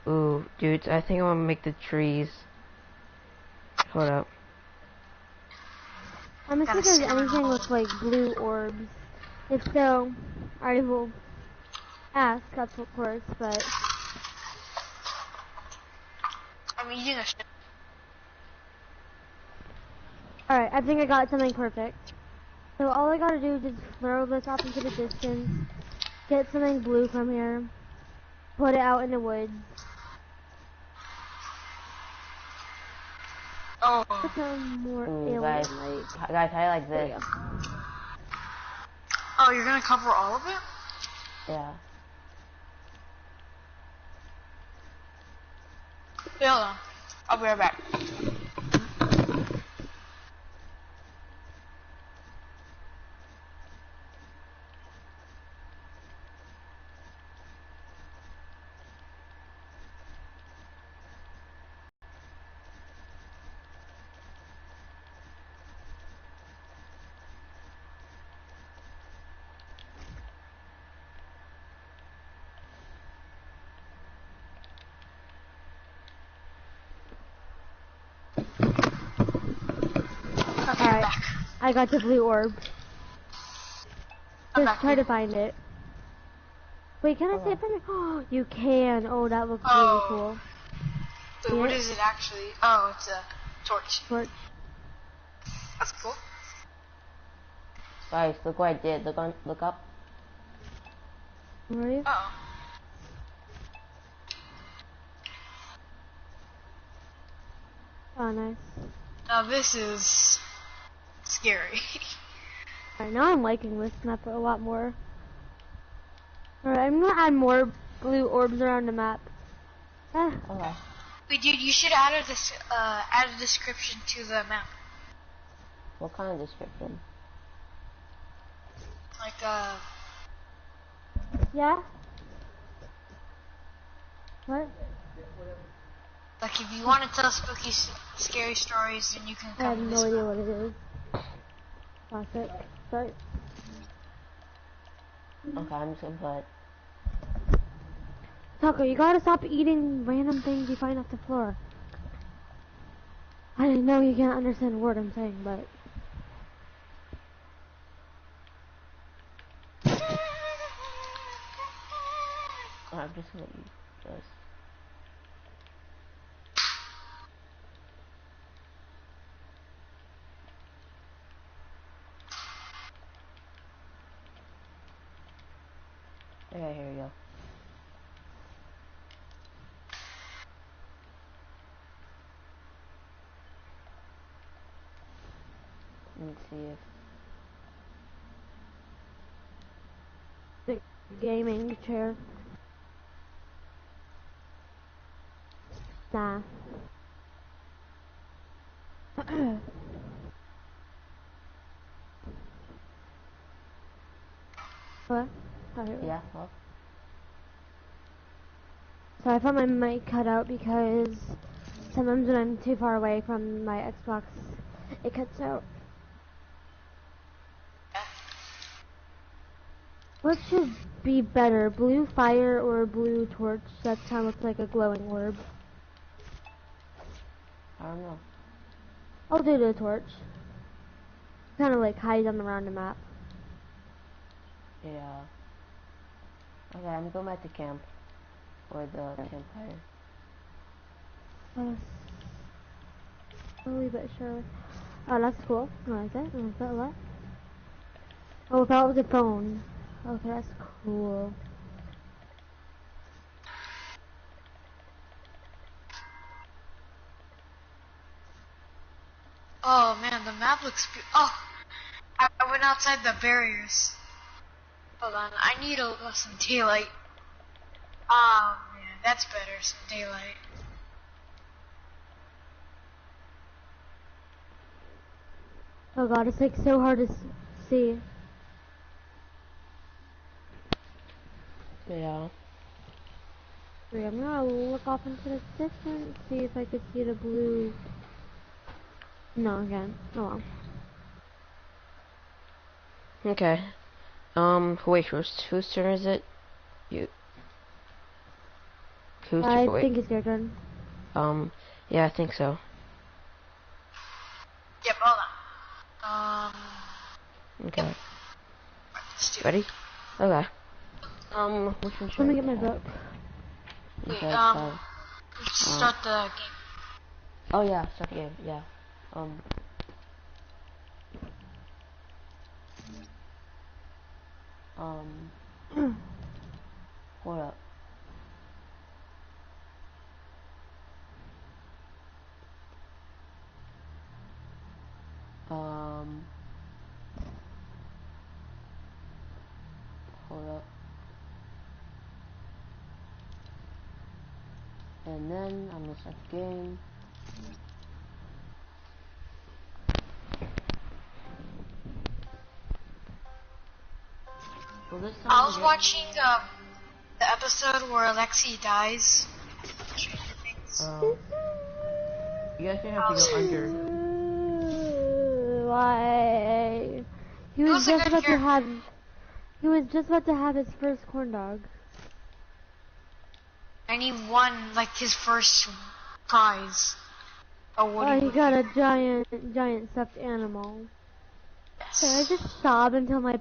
Ooh, dudes, I think I'm gonna make the trees. Hold up. I'm gonna see if there's anything with like blue orbs. If so, I will ask, that's of course, but... I'm eating a shit. Alright, I think I got something perfect. So all I gotta do is just throw this off into the distance, get something blue from here, put it out in the woods. Oh. Put some more Ooh, alien guys, light. guys, I like this. Oh, you're gonna cover all of it? Yeah. Wait, hold on. I'll be right back. Okay, I'm Alright, back. I got the blue orb. I'm Just back. try to find it. Wait, can I see Okay. it from here? Oh, you can. Oh, that looks really Oh. cool. Wait, See what it? is it actually? Oh, it's a torch. Torch. That's cool. Guys, look what I did. Look up. Where are you? Oh. Oh, nice. Now this is scary. Alright, now I'm liking this map a lot more. Alright, I'm gonna add more blue orbs around the map. Ah, Okay. Wait, dude, you should add a description to the map. What kind of description? Like, yeah? What? like if you want to tell spooky, scary stories, then you can I have come to no this idea map. what it is. Classic. Start. Okay, I'm just gonna put. Tucker, you gotta stop eating random things you find off the floor. I know you can't understand a word I'm saying, but... I'm just gonna use this. Okay, here we go. Let's see if. The gaming chair. Nah. What? Oh, here we go. Yeah, well. So I found my mic cut out because sometimes when I'm too far away from my Xbox, it cuts out. What should be better, blue fire or blue torch? That kind of looks like a glowing orb. I don't know. I'll do the torch. Kind of like hide them around the map. Yeah. Okay, I'm going back to camp. Or the campfire. Slowly but surely. Oh, that's cool. I like that. I like that a lot. Oh, that was a phone. Okay, that's cool. Oh man, the map looks. Oh, I went outside the barriers. Hold on, I need some daylight. Oh man, that's better. Some daylight. Oh god, it's like so hard to see. Yeah. Wait, I'm gonna look off into the distance, see if I could see the blue. No, again. Oh well. Okay. Wait, whose turn is it? You. Whose I turn? Wait. think it's your turn. Yeah, I think so. Yep, hold on. Okay. Let's do it. Ready? Okay. Which one should Let I me get my have? book. Wait, Okay, so, let's start the game. oh yeah, start the game, yeah. Hold up. Um, hold up. And then I'm gonna start the game. Well, this time I was watching the episode where Alexi dies. you guys gonna have to go under. Why? He It was was a just good about to character. have. He was just about to have his first corn dog. And he won like his first prize. Oh, what do Oh, you he want? got a giant stuffed animal. Can I just sob into my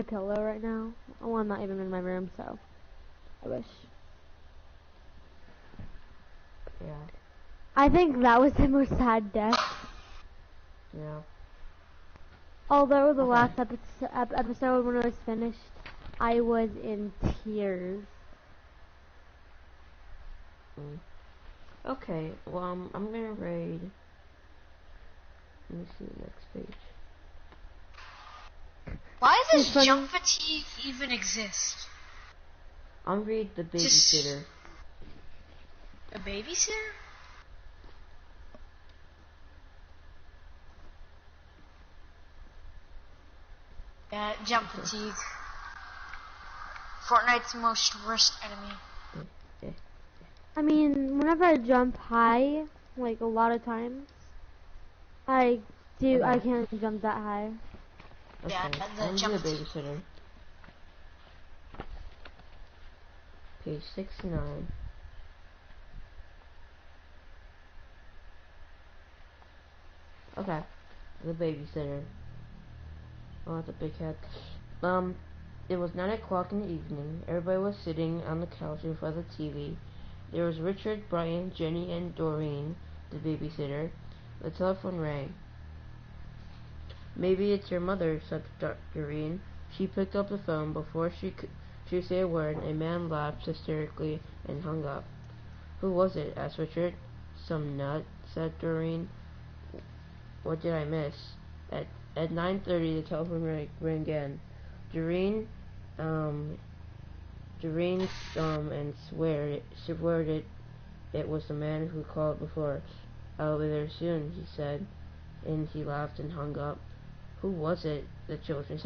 pillow right now? Oh, I'm not even in my room, so I wish. Yeah. I think that was the most sad death. Yeah. Although the Okay. last episode when it was finished, I was in tears. Okay, well, I'm gonna raid. Let me see the next page. Why does jump fatigue even exist? I'll read the babysitter. A babysitter? Yeah, jump fatigue. Fortnite's most worst enemy. I mean, whenever I jump high, like a lot of times, I can't jump that high. Okay, Yeah, the I'm jump the babysitter. Page 69. Okay, the babysitter. Oh, that's a big head. It was 9 o'clock in the evening. Everybody was sitting on the couch in front of the TV. There was Richard, Brian, Jenny, and Doreen, the babysitter. The telephone rang. "Maybe it's your mother," said Doreen. She picked up the phone. Before she could say a word, a man laughed hysterically and hung up. "Who was it?" asked Richard. "Some nut," said Doreen. "What did I miss?" At 9:30, the telephone rang again. Doreen, um, and swore it was the man who called before. "I'll be there soon," he said, and he laughed and hung up. "Who was it?" the children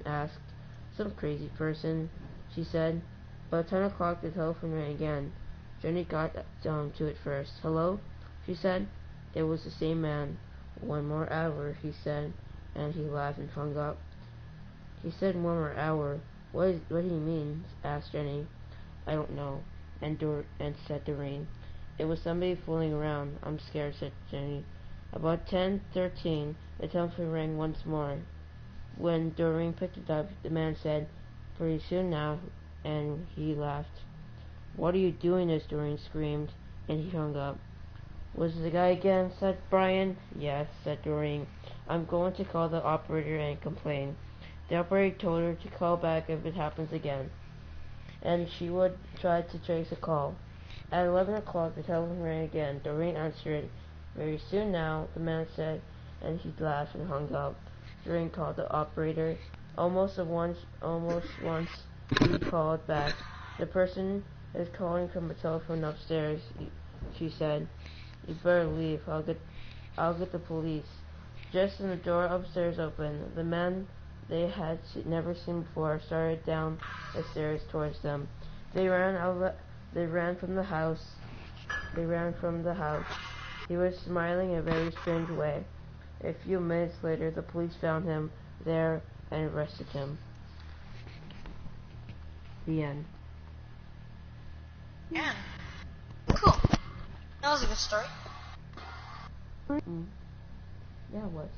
asked. "Some crazy person," she said. About 10 o'clock, the telephone rang again. Jenny got to it first. "Hello?" she said. It was the same man. "One more hour," he said, and he laughed and hung up. He said 1 more hour. What do you mean?" asked Jenny. "I don't know," and said Doreen. "It was somebody fooling around. I'm scared," said Jenny. About 10:13, the telephone rang once more. When Doreen picked it up, the man said, "Pretty soon now," and he laughed. "What are you doing this?" Doreen screamed, and he hung up. "Was it the guy again?" said Brian. "Yes," said Doreen. "I'm going to call the operator and complain." The operator told her to call back if it happens again, and she would try to trace the call. At 11 o'clock, the telephone rang again. Doreen answered it. "Very soon now," the man said, and he laughed and hung up. Doreen called the operator. Almost once he called back. "The person is calling from a telephone upstairs," she said. "You better leave. I'll get the police." Just then the door upstairs opened. The man they had never seen before started down the stairs towards them. They ran from the house. He was smiling in a very strange way. A few minutes later, the police found him there and arrested him. The end. Yeah. Cool. That was a good story. Yeah, it was.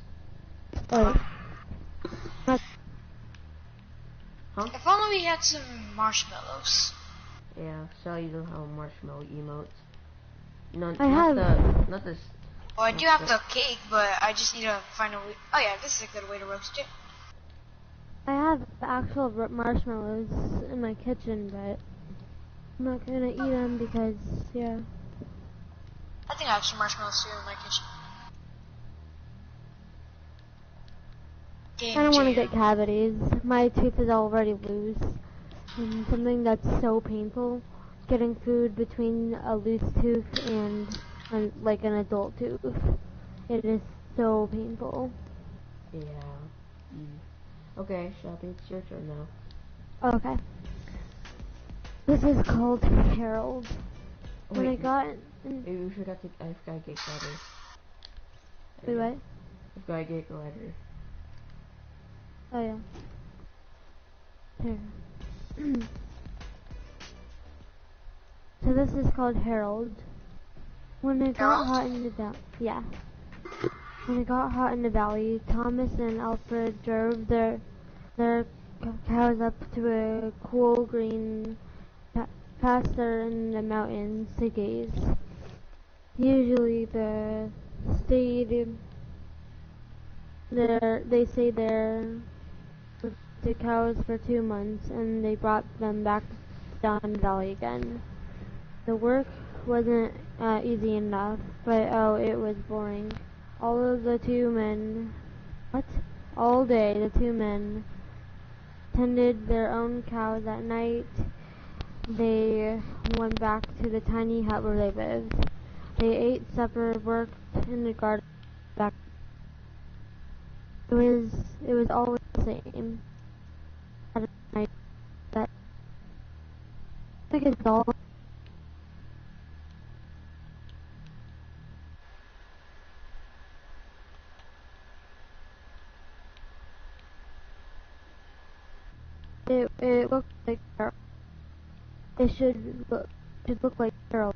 Huh? If only we had some marshmallows. Yeah, sorry you don't have a marshmallow emote. I have. Not this. Well, I do have the cake, but I just need to find a way. Oh yeah, this is a good way to roast it. I have actual marshmallows in my kitchen, but I'm not gonna eat them because, yeah. I think I have some marshmallows too in my kitchen. I don't want to get cavities. My tooth is already loose. And something that's so painful, getting food between a loose tooth and like an adult tooth. It is so painful. Yeah. Okay, Shelby, it's your turn now. Okay. This is called Harold. When I got I forgot to get glider. Wait, what? I forgot to get glider. Oh yeah. Here. So this is called Harold. When it got Harold? hot in the valley, yeah. When it got hot in the valley, Thomas and Alfred drove their cows up to a cool green pasture in the mountains to gaze. Usually they stayed there with the cows for 2 months, and they brought them back down the valley again. The work wasn't easy enough, but oh, it was boring. All of the two men, what? All day the two men tended their own cows. At night, they went back to the tiny hut where they lived. They ate supper, worked in the garden. Back. It was always the same. At night, that like a doll. It looked like Carol. It should look like Carol.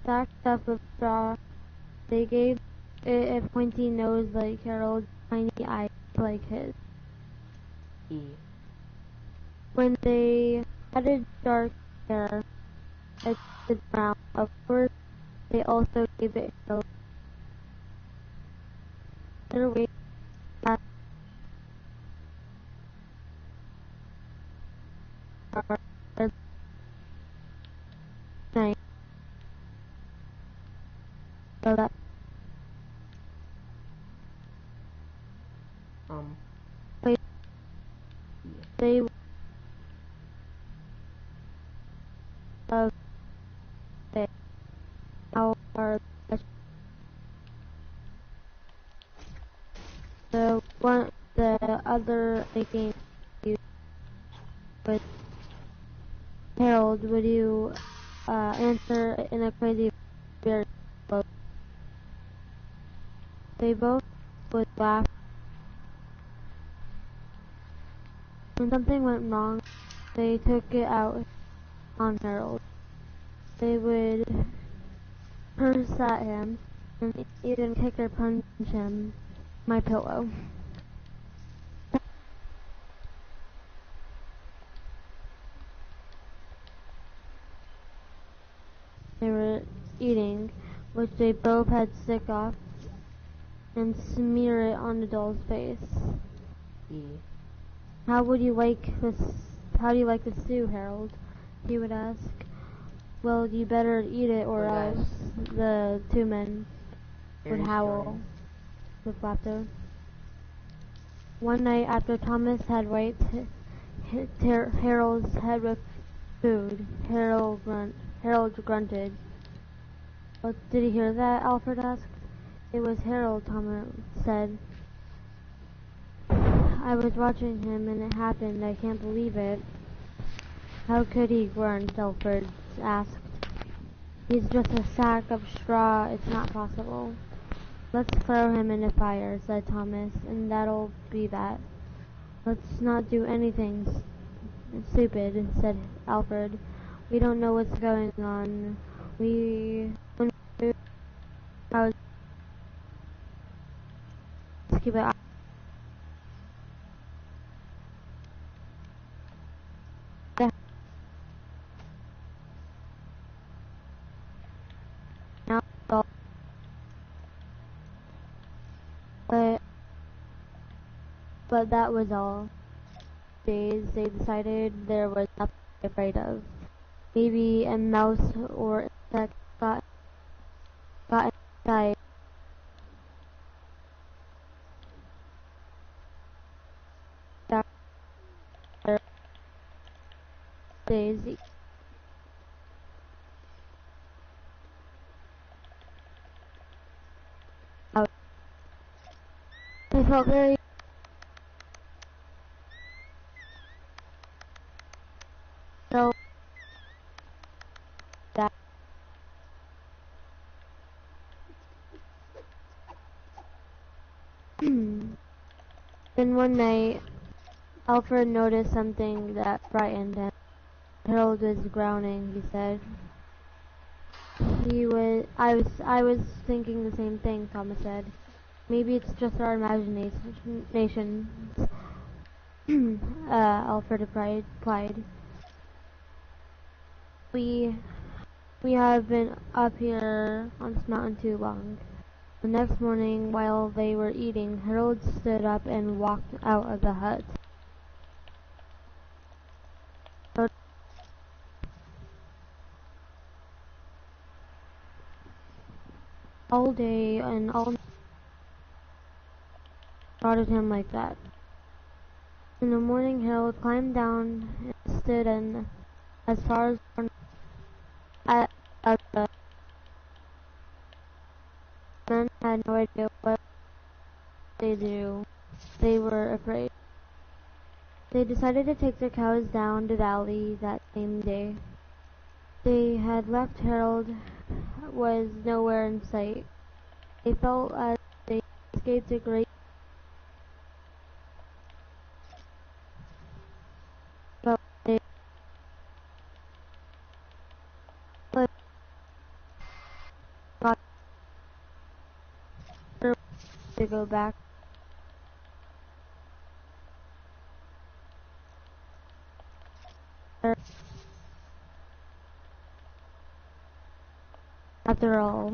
Stacked up with straw. They gave it a pointy nose like Harold's, tiny eyes like his. E. When they added dark hair, it's brown. Of course, they also gave it Harold. Their weight last night, so that they they of it. How are the other making you with Harold? Would you answer in a crazy very close? They both would laugh. When something went wrong, they took it out on Harold. They would curse at him and even kick or punch him. My pillow. They were eating, which they both had sick off, and smear it on the doll's face. E. How would you like this? How do you like the stew, Harold? He would ask. Well, you better eat it, or Hey, guys. else the two men would Aries howl joining. with laughter. One night, after Thomas had wiped Harold's head with food, Harold grunted. Oh, did you hear that? Alfred asked. It was Harold, Thomas said. I was watching him and it happened. I can't believe it. How could he grunt? Alfred asked. He's just a sack of straw. It's not possible. Let's throw him in the fire, said Thomas, and that'll be that. Let's not do anything stupid, said Alfred. We don't know what's going on. We don't know how to keep it out. Now, but that was all. Days they decided there was nothing to be afraid of. Maybe a mouse or insect got inside their days. Out. They felt very so that Then one night, Alfred noticed something that frightened him. Harold was drowning, he said. I was thinking the same thing, Thomas said. Maybe it's just our imagination. Alfred replied. We have been up here on this mountain too long. The next morning, while they were eating, Harold stood up and walked out of the hut. All day and all night prodded him like that. In the morning, Harold climbed down and stood in as far as the men had no idea what they do. They were afraid. They decided to take their cows down the valley that same day. They had left. Harold was nowhere in sight. They felt as they escaped a great but they got to go back. After all,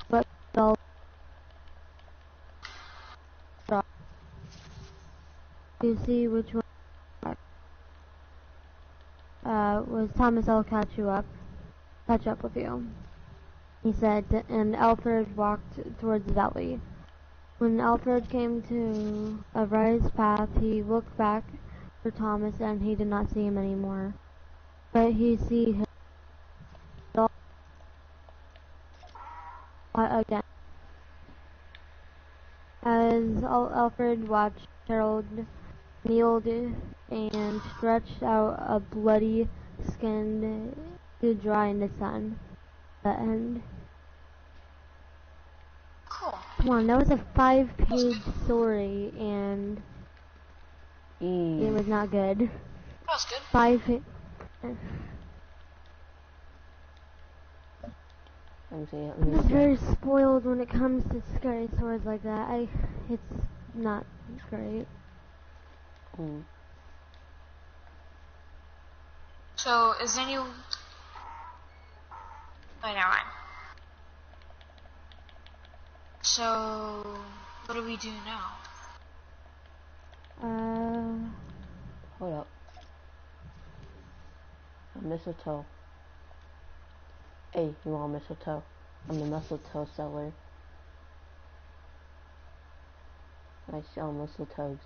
but all you see which one was Thomas. I'll catch up with you, he said, and Alfred walked towards the valley. When Alfred came to a raised path, he looked back for Thomas, and he did not see him anymore. But he see him again. As Alfred watched, Harold kneeled and stretched out a bloody skin to dry in the sun. The end. Cool. Come on, that was a 5-page story, and it was not good. That was good. 5. I'm very spoiled when it comes to scary stories like that. It's not great. So, is any... Wait, never mind. So, what do we do now? Hold up. A mistletoe. Hey, you want mistletoe? I'm the mistletoe seller. I sell mistletoes.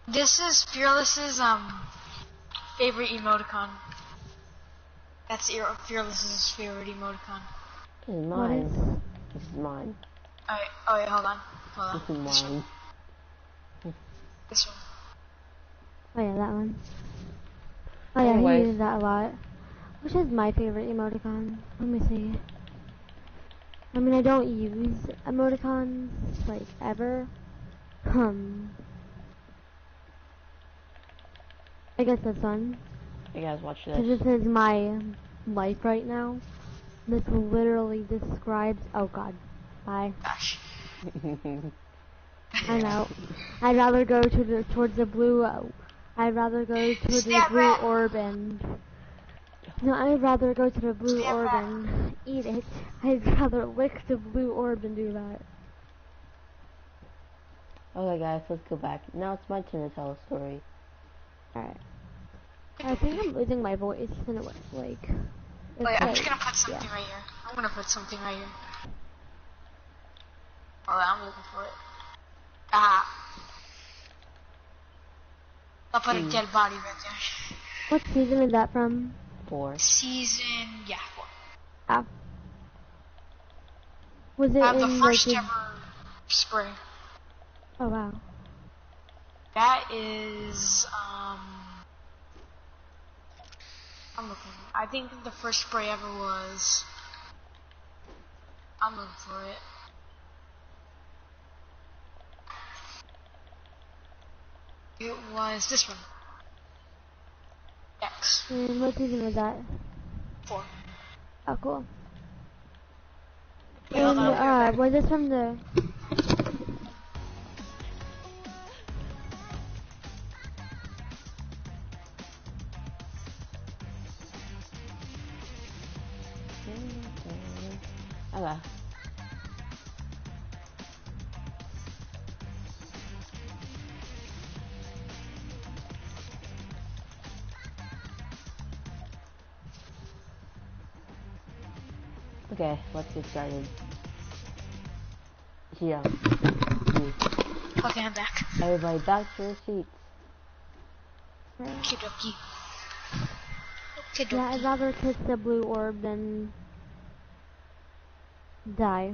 This is Fearless's favorite emoticon. That's Fearless's favorite emoticon. This is mine. This is mine. Alright, oh wait, hold on. This is mine. This one. Oh yeah, that one. Oh yeah, Anyways. he uses that a lot. Which is my favorite emoticon? Let me see. I mean, I don't use emoticons, like, ever. I guess this one. You guys watch this. 'Cause this is my life right now. This literally describes... Oh god. Bye. Gosh. I'm out. I'd rather go to towards the blue... I'd rather go to the blue orb and... No, I'd rather go to the blue orb and eat it. I'd rather lick the blue orb and do that. Okay guys, let's go back. Now it's my turn to tell a story. Alright. I think I'm losing my voice in a way, like... Wait, I'm just gonna put something right here. I'm gonna put something right here. Hold on, I'm looking for it. Ah. I'll put a dead body right there. What season is that from? 4. Season, 4. Ah. Was it in The first like, ever spray. Oh wow. That is, I'm looking. I think the first spray ever was I'm looking for it. It was this one. X. And what season was that? 4. Oh, cool. Wait, hold And on, I'll be right back. was this from the? Okay. Okay, let's get started. Yeah. Okay, I'm back. Everybody back to your seats. Kidoki. Kidoki. Yeah, I'd rather kiss the blue orb than die.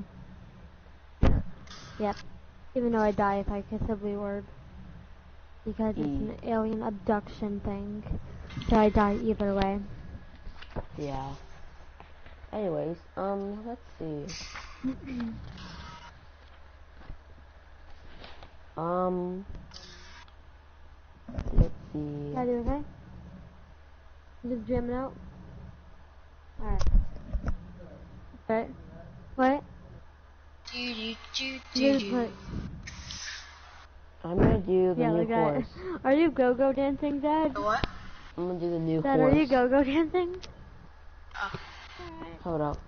Yep. Even though I die if I kiss the blue orb. Because it's an alien abduction thing. So I die either way. Yeah. Anyways, let's see. Let's see. Yeah, do okay? Just jamming out? Alright. Alright. What? New put. I'm gonna do the Yeah, new like horse. that. Are you go-go dancing, Dad? What? I'm gonna do the new Dad, horse. are you go-go dancing? Hold up.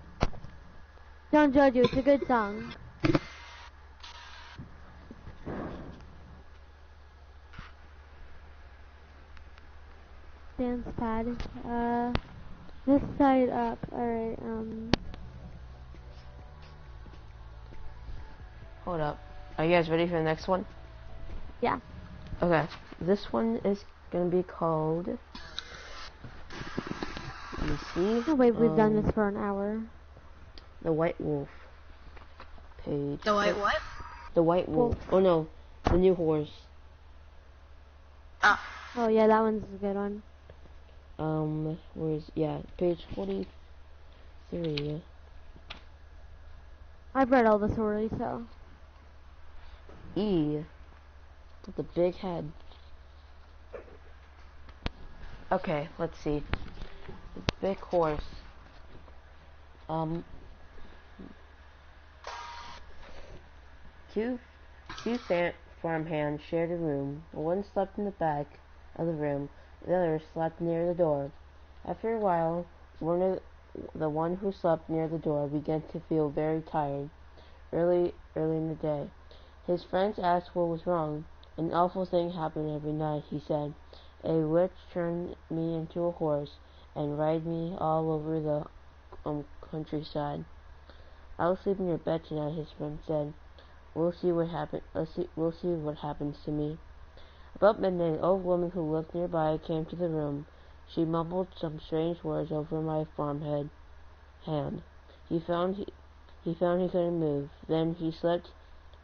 Don't judge you, it's a good song. Dance pad. This side up. Alright, Hold up. Are you guys ready for the next one? yeah. Okay. This one is gonna be called. Let me see. Oh, wait, we've done this for an hour. The White Wolf. Page. The white what? The White Wolf. Oh no, the new horse. Ah. Oh, yeah, that one's a good one. Page 43. I've read all this already, so. E. With the big head. Okay, let's see. The big horse. Two farmhands shared a room. One slept in the back of the room, the other slept near the door. After a while, the one who slept near the door began to feel very tired. Early in the day, his friends asked what was wrong. An awful thing happened every night, he said. A witch turned me into a horse and ride me all over the countryside. I'll sleep in your bed tonight, his friend said. We'll see what happens to me. About midnight, an old woman who lived nearby came to the room. She mumbled some strange words over my farmhand. He found he couldn't move. Then he slipped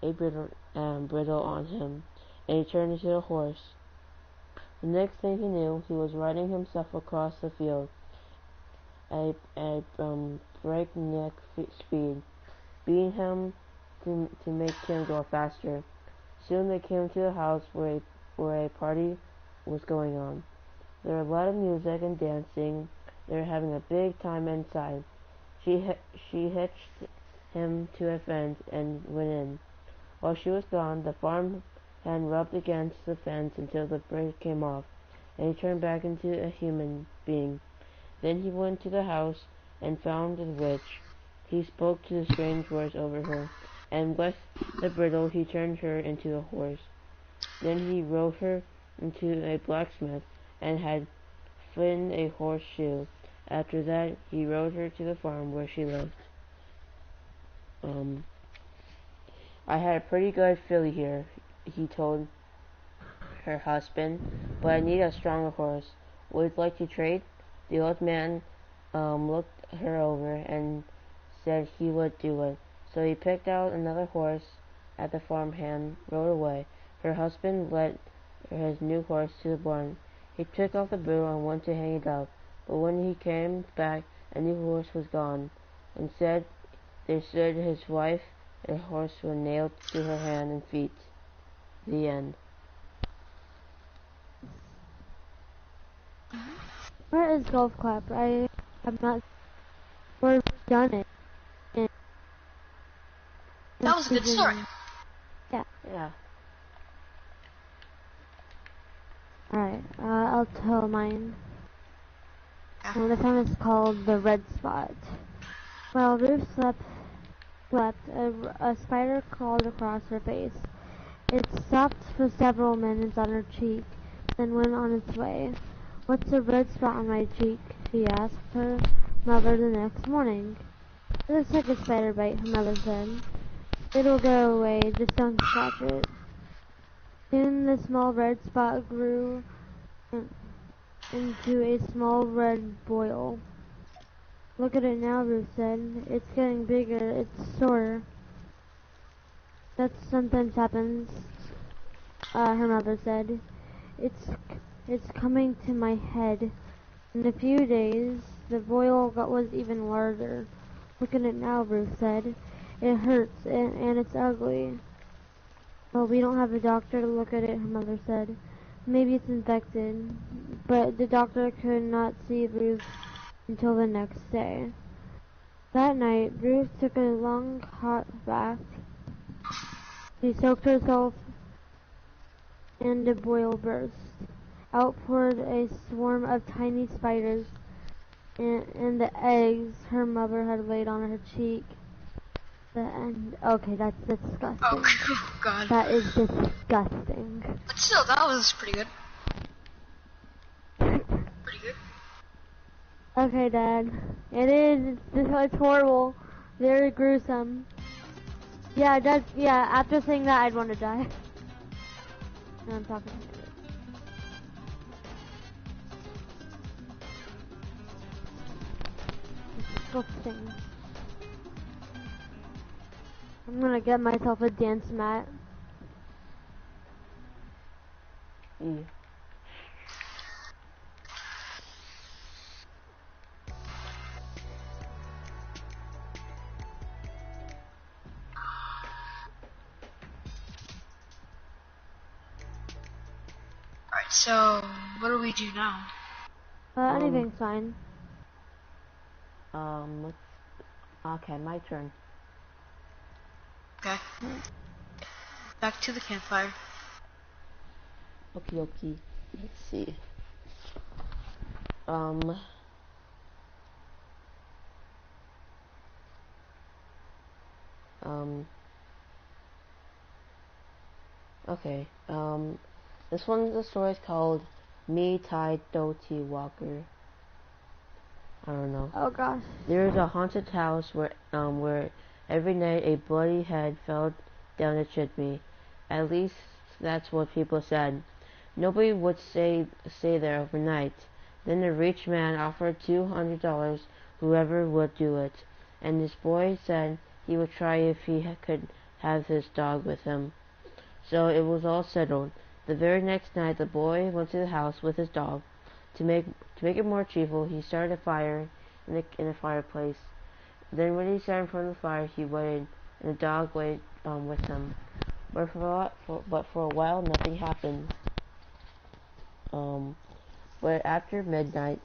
a bridle on him, and he turned into a horse. The next thing he knew, he was riding himself across the field at breakneck speed, beating him to make him go faster. Soon they came to a house where a party was going on. There was a lot of music and dancing. They were having a big time inside. She hitched him to a fence and went in. While she was gone, the farm hand rubbed against the fence until the braid came off, and he turned back into a human being. Then he went to the house and found the witch. He spoke to the strange words over her, and with the bridle he turned her into a horse. Then he rode her into a blacksmith and had fitted a horseshoe. After that, he rode her to the farm where she lived. I had a pretty good filly here, he told her husband, but I need a stronger horse. Would you like to trade? The old man looked her over and said he would do it. So he picked out another horse at the farmhand, rode away. Her husband led his new horse to the barn. He took off the bridle and went to hang it up, but when he came back, a new horse was gone, and said There stood his wife, and a horse was nailed to her hand and feet. The end. Where is golf clap? I have not or done it. in That was a good story. Yeah. Yeah. Alright, I'll tell mine. Yeah. Well, this one is called The Red Spot. While Ruth slept, a spider crawled across her face. It stopped for several minutes on her cheek, then went on its way. "What's a red spot on my cheek?" she asked her mother the next morning. "It looks like a spider bite," her mother said. "It'll go away, just don't scratch it." Soon the small red spot grew into a small red boil. "Look at it now," Ruth said. "It's getting bigger, it's sore." "That sometimes happens," her mother said. It's coming to my head." In a few days, the boil was even larger. "Look at it now," Ruth said. "It hurts, and it's ugly." "Well, we don't have a doctor to look at it," her mother said. "Maybe it's infected." But the doctor could not see Ruth until the next day. That night, Ruth took a long hot bath. She soaked herself, and the boil burst. Out poured a swarm of tiny spiders, and the eggs her mother had laid on her cheek. Okay, that's disgusting. Oh, God. That is disgusting. But still, that was pretty good. Pretty good. Okay, Dad. It is. It's horrible. Very gruesome. Yeah, after saying that, I'd want to die. No, I'm talking to you. Disgusting. I'm gonna get myself a dance mat. Yeah. Alright, so, what do we do now? Anything's fine. Okay, my turn. Okay. Back to the campfire. Okie dokie. Let's see. Um. Okay. This the story is called Me Tai Do Ti Walker. I don't know. Oh gosh. There is a haunted house where every night a bloody head fell down the chimney. At least that's what people said. Nobody would stay there overnight. Then a rich man offered $200 whoever would do it, and this boy said he would try if he could have his dog with him. So it was all settled. The very next night, the boy went to the house with his dog. To make it more cheerful, he started a fire in the fireplace. Then, when he sat in front of the fire, he waited, and the dog waited with him. But for a while, nothing happened. But after midnight,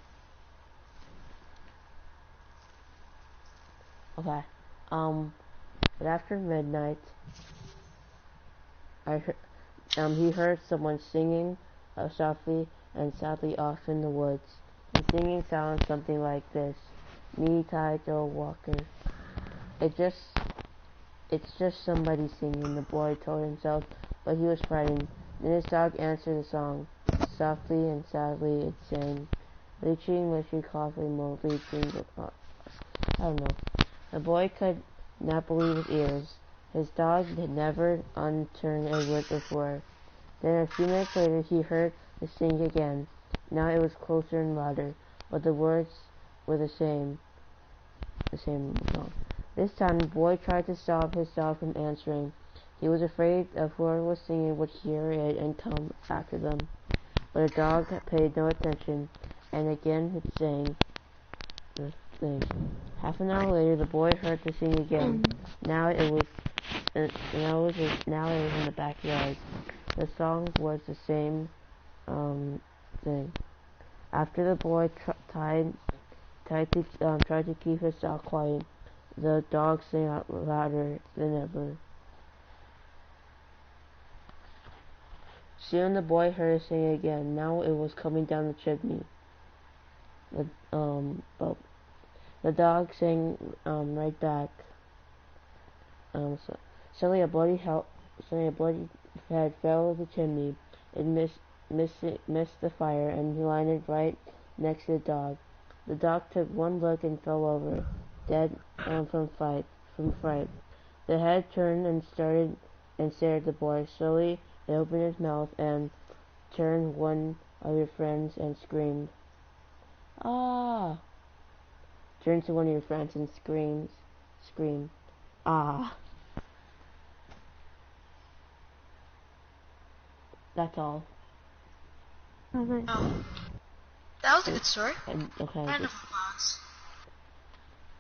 okay. But after midnight, I heard, he heard someone singing softly and sadly off in the woods. The singing sounded something like this: "Me Tai Do Walker." It's just somebody singing, the boy told himself, but he was frightened. Then his dog answered the song. Softly and sadly it sang, leaching, mushy, coffee, moldy, jingle. I don't know. The boy could not believe his ears. His dog had never unturned a word before. Then a few minutes later he heard the sing again. Now it was closer and louder, but the words were the same song. This time the boy tried to stop his dog from answering. He was afraid that whoever was singing would hear it and come after them. But the dog paid no attention, and again it sang. thing. Half an hour later, the boy heard the sing again. Now it was in the backyard. The song was the same thing. After the boy tried to keep his dog quiet, the dog sang out louder than ever. Soon the boy heard it sing again. Now it was coming down the chimney. But the dog sang right back. Suddenly a bloody head fell of the chimney. It missed the fire and landed right next to the dog. The dog took one look and fell over, dead from fright. The head turned and stared at the boy. Slowly it opened its mouth and turned one of your friends and screamed. Ah! Turn to one of your friends and scream. Ah! That's all. Oh, nice. Oh. That was a good story. Okay. Random applause.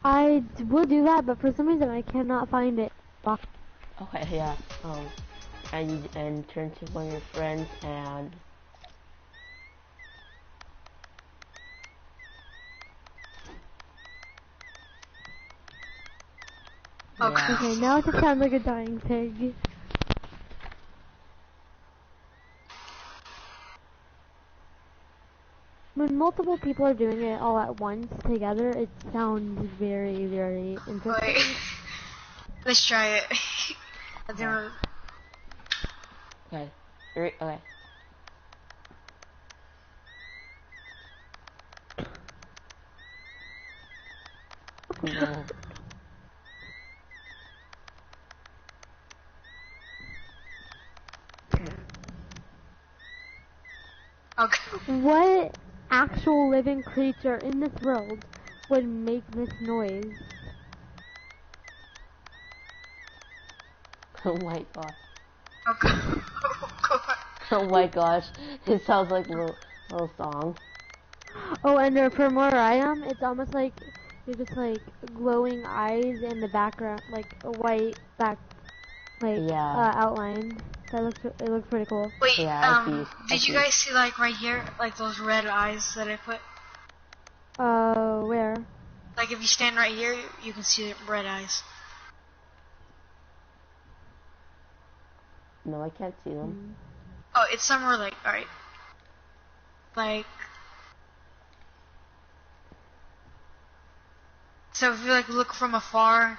I will do that, but for some reason I cannot find it. Okay, yeah. And turn to one of your friends and. Okay. Yeah. Okay, now it just sounds like a dying pig. When multiple people are doing it all at once together, it sounds very, very interesting. Wait. Let's try it. I don't Yeah. know. Okay. Okay. No. Okay. What actual living creature in this world would make this noise? Oh my gosh. Okay. Oh my gosh. It sounds like a little song. Oh, and from where I am, it's almost like you're just like glowing eyes in the background, like a white outline. It looks pretty cool. Wait, Yeah, I did you see. guys see like right here, like those red eyes that I put? Where? Like if you stand right here, you can see the red eyes. No, I can't see them. Oh, it's somewhere like, alright. Like, so if you like look from afar,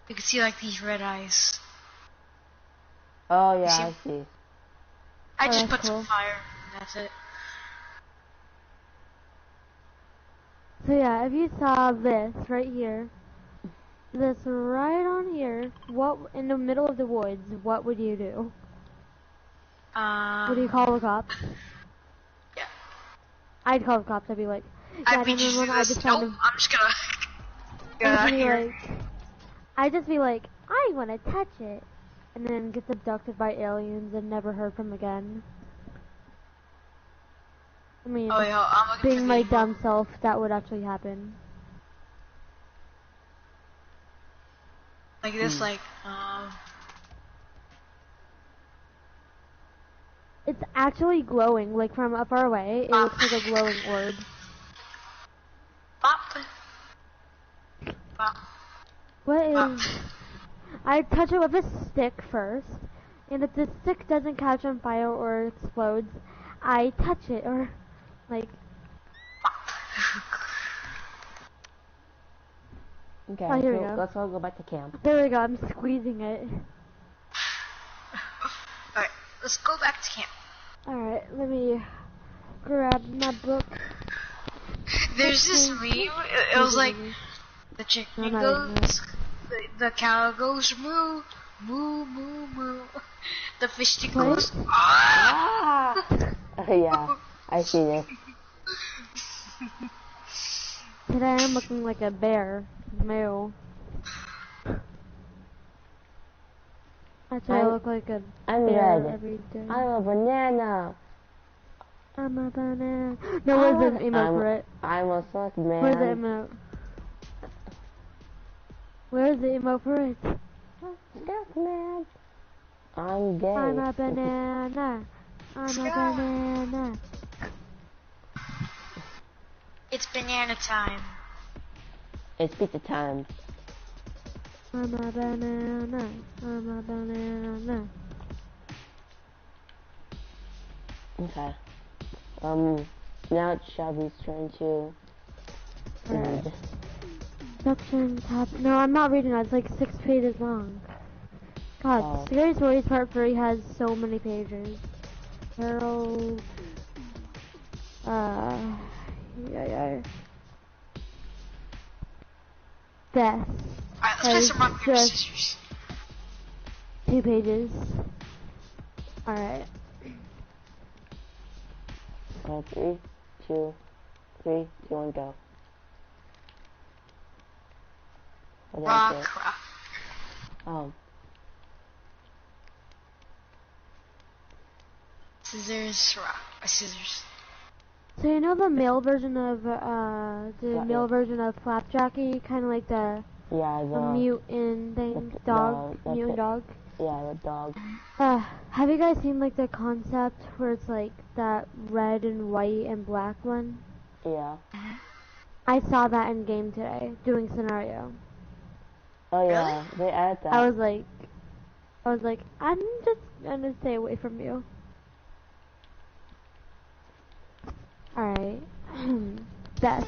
you can see like these red eyes. Oh yeah, see- I see. I Oh, just that's put some cool. fire, and that's it. So yeah, if you saw this right here, this right on here, what in the middle of the woods, what would you do? Would you call the cops? Yeah. I'd call the cops. I'd be like, yeah, I'd be just do 911, I this. just found Nope, him. I'm just gonna get out of here. I'd just be like, I want to touch it, and then gets abducted by aliens and never heard from again. I mean, Oh yeah, I'm looking for being the my email. dumb self, that would actually happen. Like this, It's actually glowing, like from far away. It looks like a glowing orb. Bop. Bop. What Bop. is? I touch it with a stick first, and if the stick doesn't catch on fire or explodes, I touch it or like. Okay, Oh, here we so go. let's all go back to camp. There we go. I'm squeezing it. Alright, let's go back to camp. All right, let me grab my book. There's this meme. It was like the chicken goes, the cow goes moo, moo, moo, moo. The fish stick goes ah. Yeah, I see this. Today I'm looking like a bear. Moo. Actually, I look like a I'm bear red. every day. I'm a banana. I'm a banana. No, where's the emote for it? I'm a suck man. Where's the emote? Where's the emo for it? Stop, man. I'm gay. I'm a banana. I'm Let's a go. banana. It's banana time. It's pizza time. I'm a banana. I'm a banana. Okay. Now it's Shelby's turn to read. Section top. No, I'm not reading that. It's like 6 pages long. God, Oh. Scary Stories Part 3 has so many pages. Harold. Yeah. Beth. Alright, let's play has some rock, paper, just scissors. 2 pages. Alright. 3, 2, 3, 2, 1, go. What did I say? Rock. Oh. Scissors, rock. Scissors. So you know the male version of Flapjacky, kind of like the mutant thing, mutant dog. Yeah, the dog. Have you guys seen like the concept where it's like that red and white and black one? Yeah. I saw that in game today, doing scenario. Oh yeah, they added that. I was like, I'm just gonna stay away from you. Alright. Beth.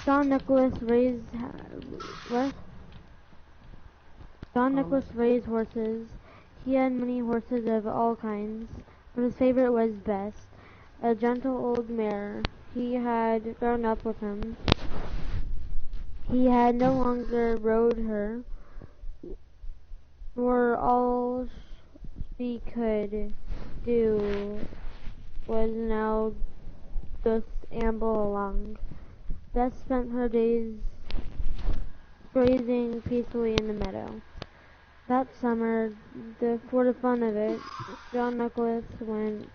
John Nicholas raised horses. He had many horses of all kinds, but his favorite was Bess, a gentle old mare. He had grown up with him. He had no longer rode her, for all she could do was now just amble along. Beth spent her days grazing peacefully in the meadow. That summer, for the fun of it, John Nicholas went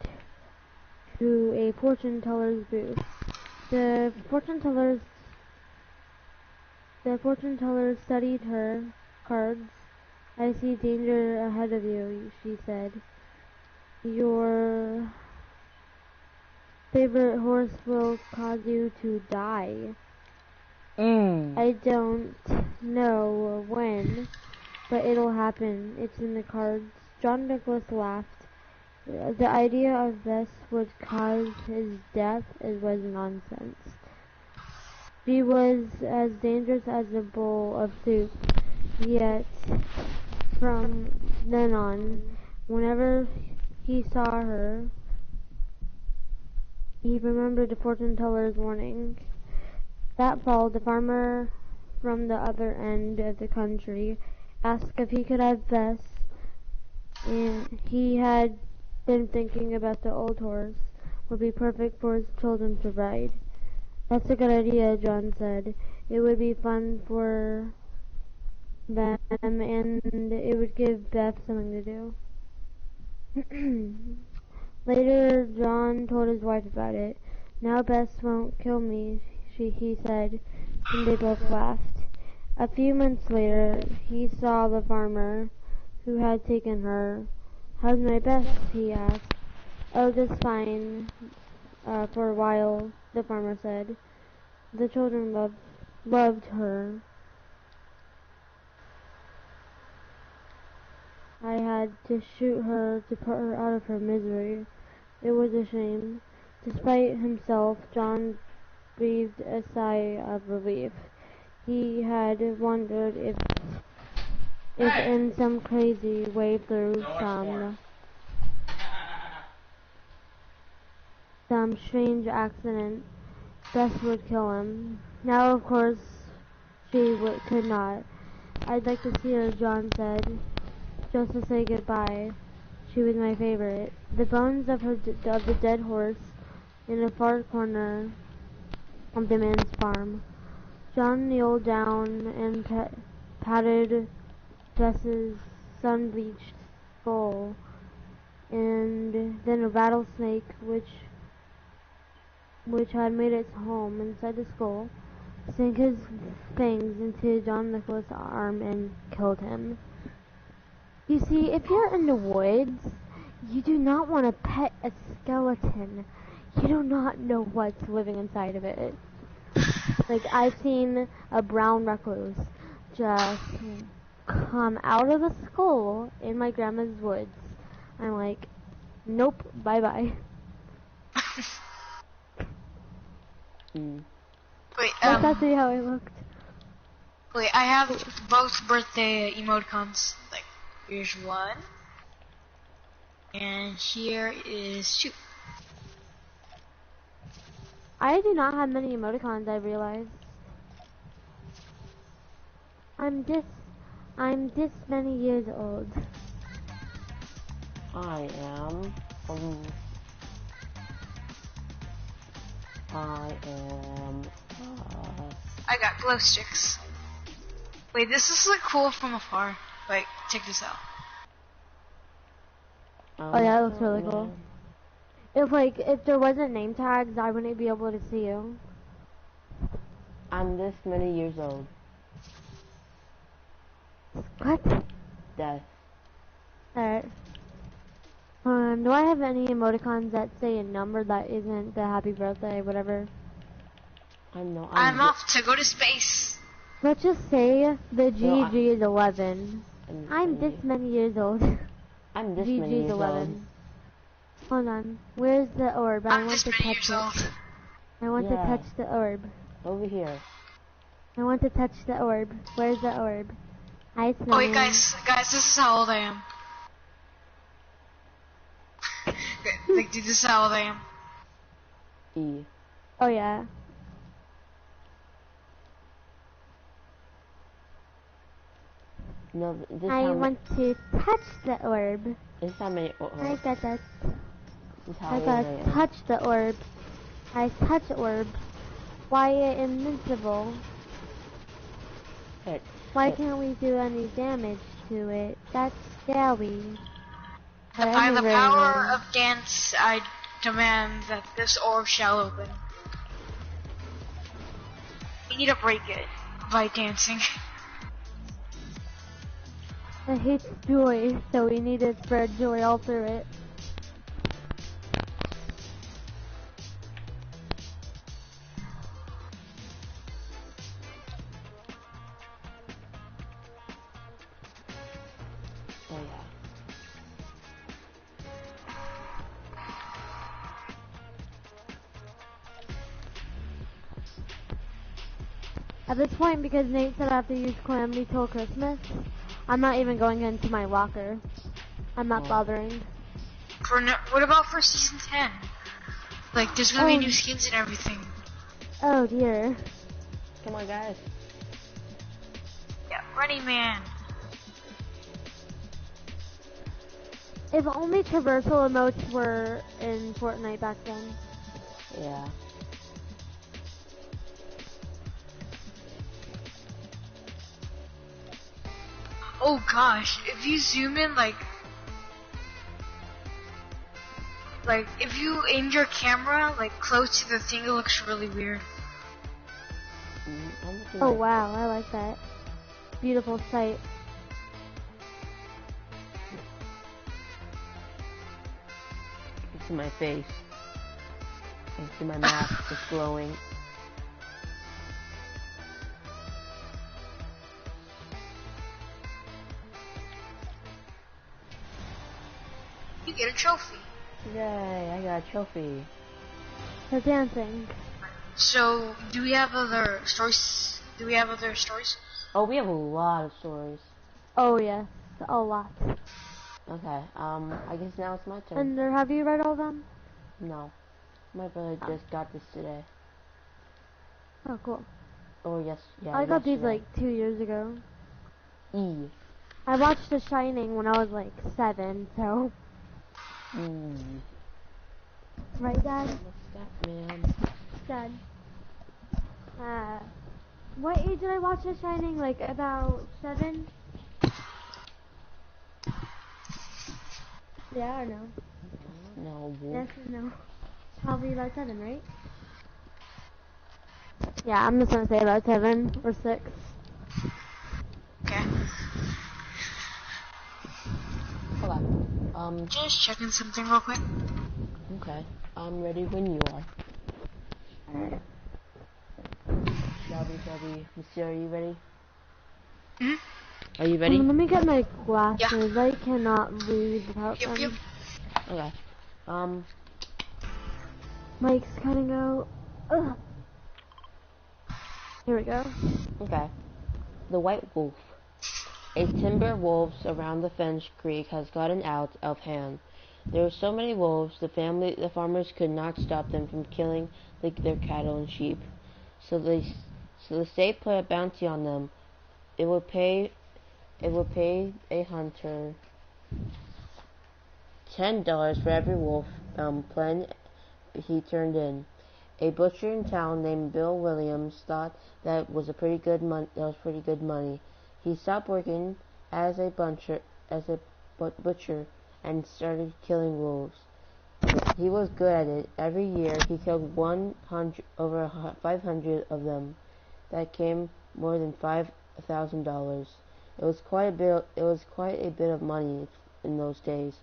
to a fortune teller's booth. The fortune teller studied her cards. I see danger ahead of you, she said. Your favorite horse will cause you to die. I don't know when, but it'll happen. It's in the cards. John Nicholas laughed. The idea of Bess would cause his death was nonsense. She was as dangerous as a bowl of soup, yet from then on, whenever he saw her, he remembered the fortune teller's warning. That fall, the farmer from the other end of the country asked if he could have Bess, and he had been thinking about the old horse would be perfect for his children to ride. That's a good idea, John said. It would be fun for them, and it would give Beth something to do. Later, John told his wife about it. Now Bess won't kill me, he said, and they both laughed. A few months later, he saw the farmer who had taken her. How's my Bess? He asked. Oh, just fine, for a while, the farmer said. The children loved her. I had to shoot her to put her out of her misery. It was a shame. Despite himself, John breathed a sigh of relief. He had wondered if in some crazy way through some strange accident, Bess would kill him. Now, of course, she could not. I'd like to see her, John said, just to say goodbye. She was my favorite. The bones of the dead horse in a far corner of the man's farm. John kneeled down and patted Bess's sun-bleached skull, and then a rattlesnake, which which had made its home inside the skull, sank his fangs into John Nicholas' arm and killed him. You see, if you're in the woods, you do not want to pet a skeleton. You do not know what's living inside of it. Like, I've seen a brown recluse just come out of the skull in my grandma's woods. I'm like, nope, bye-bye. Wait, That's actually how it looked. wait, I have both birthday emoticons. Like, here's one. And here is two. I do not have many emoticons, I realized. I'm this many years old. I am. I am. I got glow sticks. Wait, this is like cool from afar. Like, check this out. Oh yeah, that looks really cool. If there wasn't name tags, I wouldn't be able to see you. I'm this many years old. What? Death. Alright. Do I have any emoticons that say a number that isn't the happy birthday, whatever? I'm off to go to space. Let's just say the GG is 11. I'm this many years old. I'm this GG many is years 11. Hold on. Where's the orb? I I'm want just to many touch years it. old. I want to touch the orb. Over here. I want to touch the orb. Where's the orb? Hi, Oh wait, Snowman. guys, this is how old I am. Like, dude, this is how old I am. E. Oh yeah. No, this I want to touch the orb. This how many. I got that. This how I old got I am. touch the orb. I touch orb. Why invincible? Why can't we do any damage to it? That's scary. By the power of dance, I demand that this orb shall open. We need to break it by dancing. I hate joy, so we need to spread joy all through it. Oh yeah. At this point, because Nate said I have to use Calamity till Christmas, I'm not even going into my locker. I'm not bothering. What about for season 10? Like, there's gonna be new skins and everything. Oh dear. Come on, guys. Yeah, Running Man. If only traversal emotes were in Fortnite back then. Yeah. Oh gosh, if you zoom in, like if you aimed your camera like close to the thing, it looks really weird. Oh wow, I like that. Beautiful sight. You see my face. You see my mask just glowing. You get a trophy. Yay, I got a trophy. For dancing. So, do we have other stories? Do we have other stories? Oh, we have a lot of stories. Oh yes, a lot. Okay, I guess now it's my turn. And have you read all of them? No. My brother just got this today. Oh cool. Oh yes, yeah. I got these yesterday. like 2 years ago. E. I watched The Shining when I was like 7, so. Right, Dad? What's that, man? Dad. What age did I watch The Shining? Like about 7? Yeah or no? No, Yes or no? Probably about 7, right? Yeah, I'm just gonna say about 7 or 6. Okay. Okay. Just checking something real quick. Okay. I'm ready when you are. Shelby. Monsieur, are you ready? Hmm? Are you ready? Let me get my glasses. Yeah. I cannot read without Yep, yep. them. Okay. Mike's cutting out. Ugh. Here we go. Okay. The White Wolf. A timber wolves around the Fench Creek has gotten out of hand. There were so many wolves, the farmers could not stop them from killing their cattle and sheep. So the state put a bounty on them. It would pay a hunter $10 for every wolf pen he turned in. A butcher in town named Bill Williams thought that was pretty good money. He stopped working as a butcher and started killing wolves. He was good at it. Every year he killed over 500 of them. That came more than $5,000. It was quite a bit of money in those days.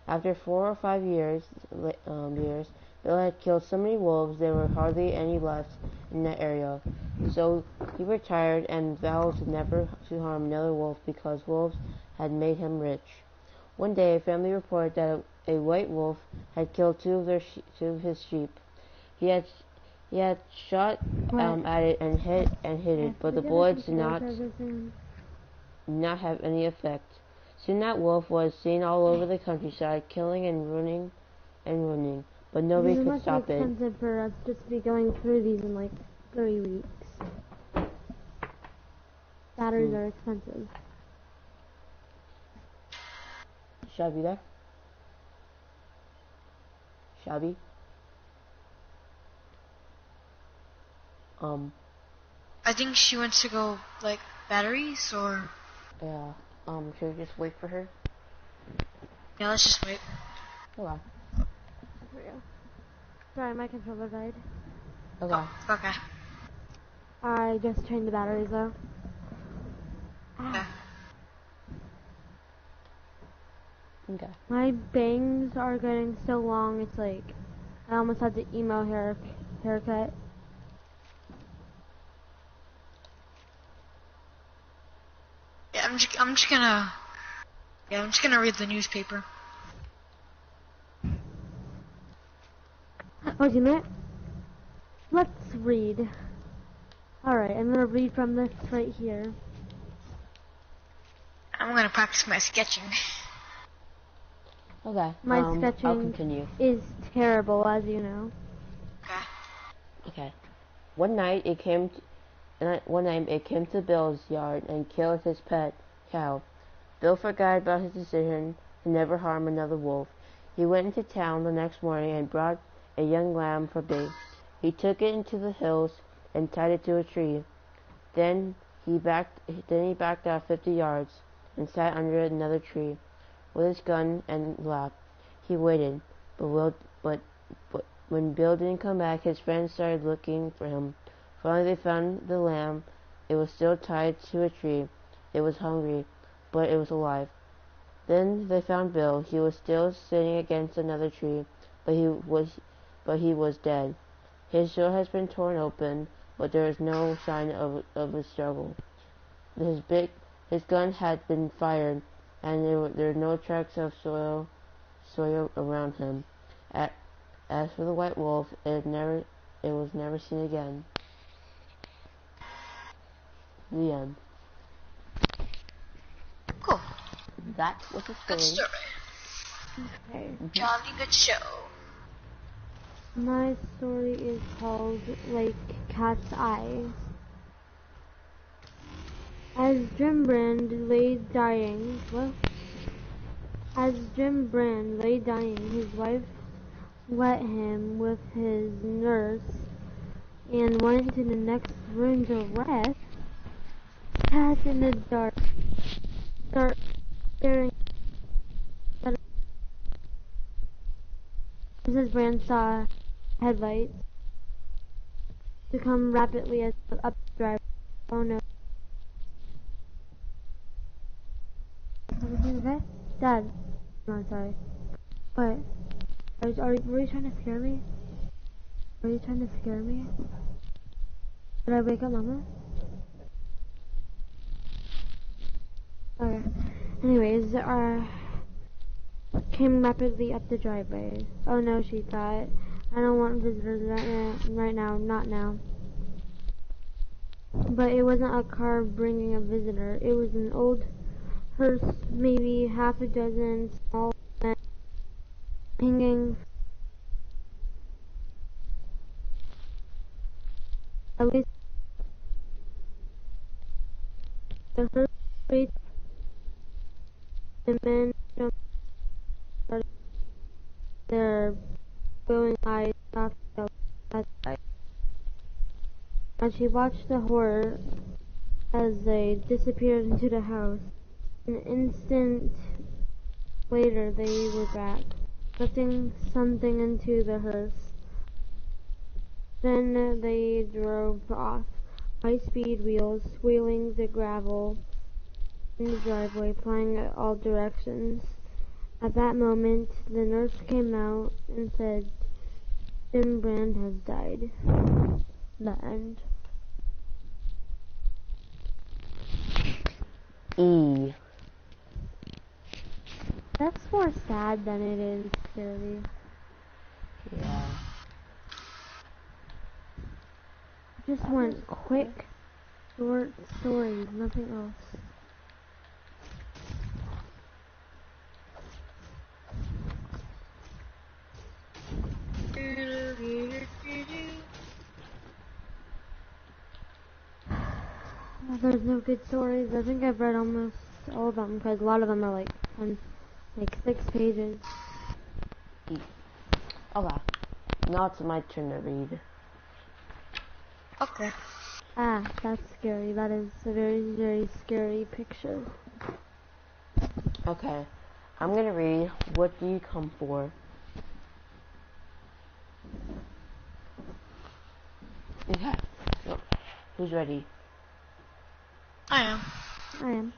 After 4 or 5 years, Bill had killed so many wolves there were hardly any left in that area. So he retired and vowed never to harm another wolf because wolves had made him rich. One day, a family reported that a white wolf had killed two of his sheep. He had shot at it and hit it, but the bullets did not have any effect. Soon that wolf was seen all over the countryside, killing and running, but nobody could stop it. It's expensive for us just to be going through these in like 3 weeks. Batteries are expensive. Shelby there? Shelby? I think she wants to go, like, batteries, or... Yeah, should we just wait for her? Yeah, let's just wait. Okay. Sorry, my controller died. Okay. Oh, okay. I just changed the batteries though. Yeah. Okay. My bangs are getting so long, it's like I almost had the emo haircut. Yeah, I'm just gonna read the newspaper. Oh, you know what? Let's read. Alright, I'm gonna read from this right here. I'm gonna practice my sketching. Okay. My I'll sketching continue. is terrible, as you know. Okay. Okay. One night it came to Bill's yard and killed his pet cow. Bill forgot about his decision to never harm another wolf. He went into town the next morning and brought a young lamb for bait. He took it into the hills and tied it to a tree. Then he backed out 50 yards and sat under another tree with his gun and lap. He waited, but when Bill didn't come back, his friends started looking for him. Finally, they found the lamb. It was still tied to a tree. It was hungry, but it was alive. Then they found Bill. He was still sitting against another tree, but he was dead. His shirt has been torn open, but there is no sign of a struggle. His gun had been fired, and there were no tracks of soil around him. As for the white wolf, it was never seen again. The end. Cool. That was a Good story. story. Okay. Jolly good show. My story is called Like Cat's Eyes. As Jim Brand lay dying, his wife wet him with his nurse and went into the next room to rest. Cat in the dark, staring at Mrs. Brand saw headlights. to come rapidly up the driveway. Oh no. Everything okay? Dad. No, I'm sorry. What? Were you trying to scare me? Were you trying to scare me? Did I wake up Mama? Okay. Anyways, came rapidly up the driveway. Oh no, she thought. I don't want visitors right now, not now. But it wasn't a car bringing a visitor. It was an old hearse, maybe half a dozen small men hanging. At least the hearse reached the men jumped their glowing eyes off the outside. And she watched the horror as they disappeared into the house. An instant later they were back, lifting something into the hearse. Then they drove off, high-speed wheels squealing the gravel in the driveway, flying at all directions. At that moment, the nurse came out and said, Jim Brand has died. The end. E. That's more sad than it is scary. Yeah. Just want quick, short stories, nothing else. There's no good stories. I think I've read almost all of them because a lot of them are like on like 6 pages. E. Okay. Now it's my turn to read. Okay. Ah, that's scary. That is a very, very scary picture. Okay. I'm gonna read What Do You Come For? Okay. So, who's ready? I am. I am.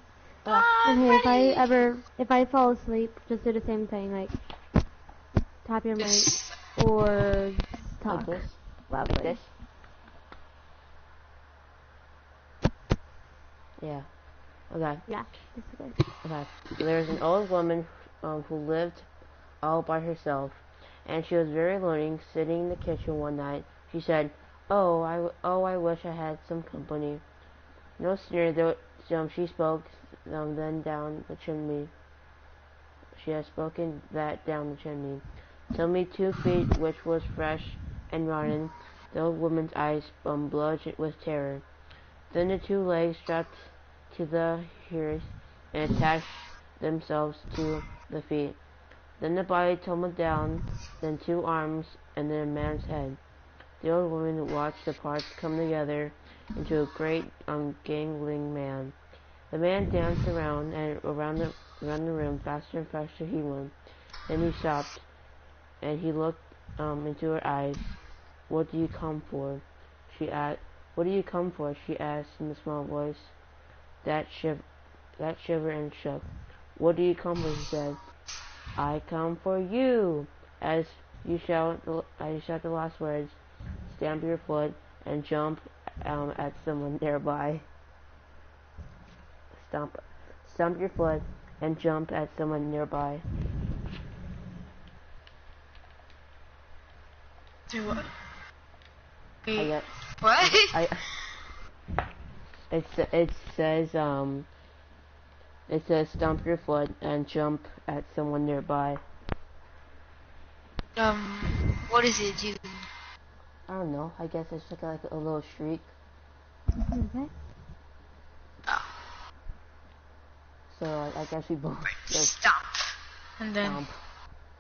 I'm And hey, ready. if I fall asleep, just do the same thing, like tap your mic Yes. or talk Like this? loudly. Like this? Yeah. Okay. Yeah, basically. Okay. So there's an old woman who lived all by herself, and she was very lonely. Sitting in the kitchen one night, she said, I wish I had some company." No sooner she spoke than down the chimney. She had spoken that down the chimney. Suddenly 2 feet, which was fresh and rotten, the old woman's eyes bulged with terror. Then the 2 legs strapped to the hearse and attached themselves to the feet. Then the body tumbled down, then 2 arms, and then a man's head. The old woman watched the parts come together into a great, gangling man. The man danced around the room faster and faster he went. Then he stopped, and he looked into her eyes. "What do you come for?" she asked. "What do you come for?" she asked in a small voice that shivered and shook. "What do you come for?" she said. "I come for you." As you shout the last words, stamp your foot and jump at someone nearby. Stomp, stomp your foot and jump at someone nearby. Do what? I Wait. got. What? I. It says stomp your foot and jump at someone nearby. What does it do? I don't know. I guess it's like a little shriek. Okay. Oh. So I guess we both just Stomp. And then stomp,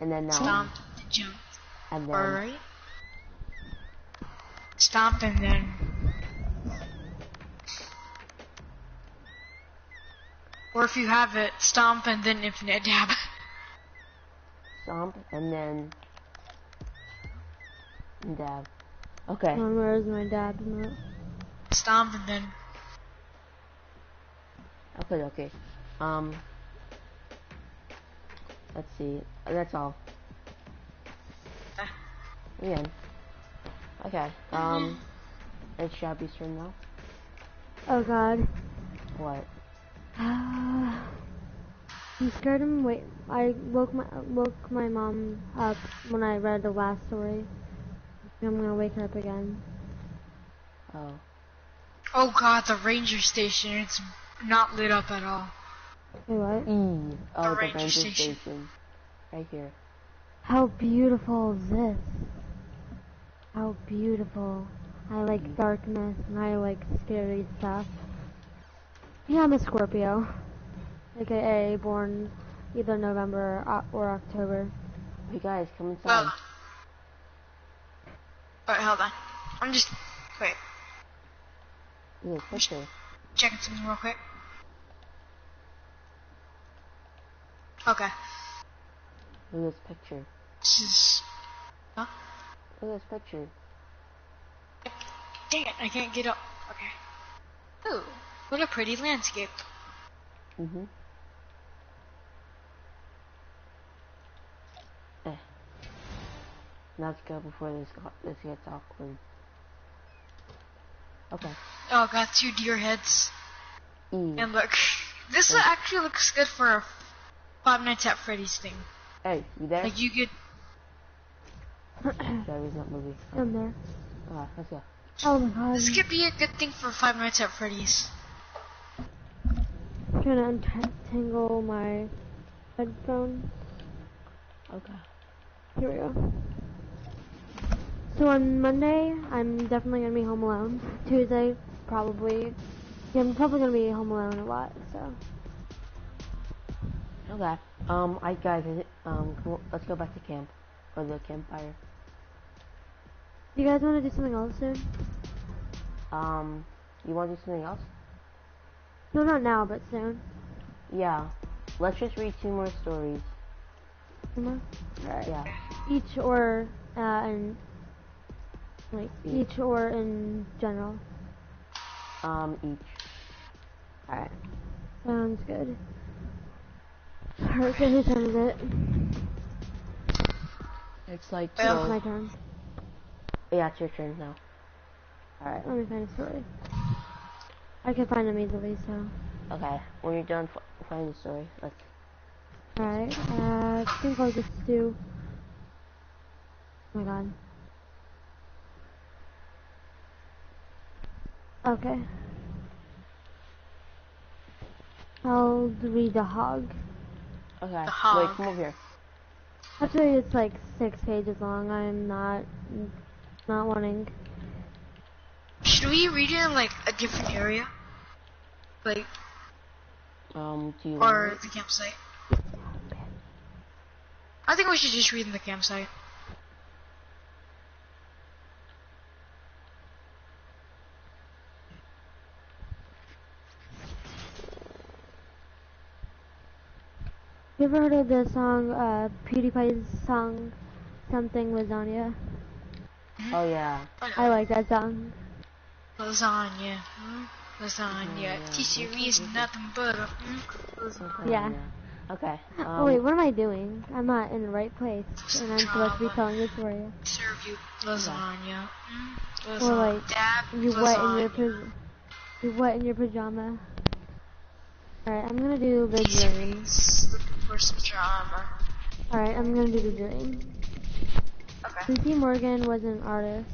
and then stomp, jump. and then Alright. Stomp and then. Or if you have it, stomp and then infinite dab. stomp and then dab. Okay. Where is my dad? Not. Stomp and then. Okay. Let's see. That's all. Yeah. Okay. It's Shabby's turn now. Oh God. What? I'm scared him. Wait, I woke my mom up when I read the last story. I'm gonna wake her up again. Oh. Oh God, the ranger station. It's not lit up at all. Wait, what? Oh, the ranger ranger station. station. Right here. How beautiful is this? How beautiful. I like darkness and I like scary stuff. Yeah, I'm a Scorpio. AKA born either November or October. Hey guys, come inside. Well. Alright, hold on. I'm just. Wait. Look, picture. Checking something real quick. Okay. Look at this picture. This is. Huh? Look at this picture. Dang it, I can't get up. Okay. Ooh, what a pretty landscape. Eh. Now let's go before this gets awkward. Okay. Oh, got 2 deer heads. And look, this actually looks good for a Five Nights at Freddy's thing. Hey, you there? Like you could. Shabby's not moving. I'm there. Alright, let's go. Oh my God. This could be a good thing for Five Nights at Freddy's. I'm trying to untangle my headphones. Okay. Here we go. So on Monday, I'm definitely gonna be home alone. Tuesday, probably. Yeah, I'm probably gonna be home alone a lot. So. Okay. Let's go back to camp. Or the campfire. You guys want to do something else soon? You want to do something else? No, not now, but soon. Yeah. Let's just read 2 more stories. Alright. Yeah. Each or each or in general. Each. Alright. Sounds good. Alright, so whose turn is it? It's like It's my turn. Yeah, it's your turn now. Alright, let me find a story. I can find them easily, so. Okay. When you're done finding the story, let's. Alright, I think I'll just do. Oh my God. Okay. I'll read the hog. Okay. The hog. Wait, come over here. Actually, it's like 6 pages long. I'm not wanting. Should we read it in like a different area? Like, Do you or want the campsite? I think we should just read in the campsite. You ever heard of the song, PewDiePie's song, Something Lasagna? Oh yeah. I like that song. Lasagna. Lasagna. T-Series nothing but a lasagna. Yeah. Okay. Oh wait, what am I doing? I'm not in the right place, and I'm supposed to be telling the story. Serve you lasagna. Or like, Dab you wet in your lasagna. you wet in your pajama. Alright, I'm gonna do the dream. T-Series looking for some drama. Alright, I'm gonna do the dream. Okay. Lucy Morgan was an artist.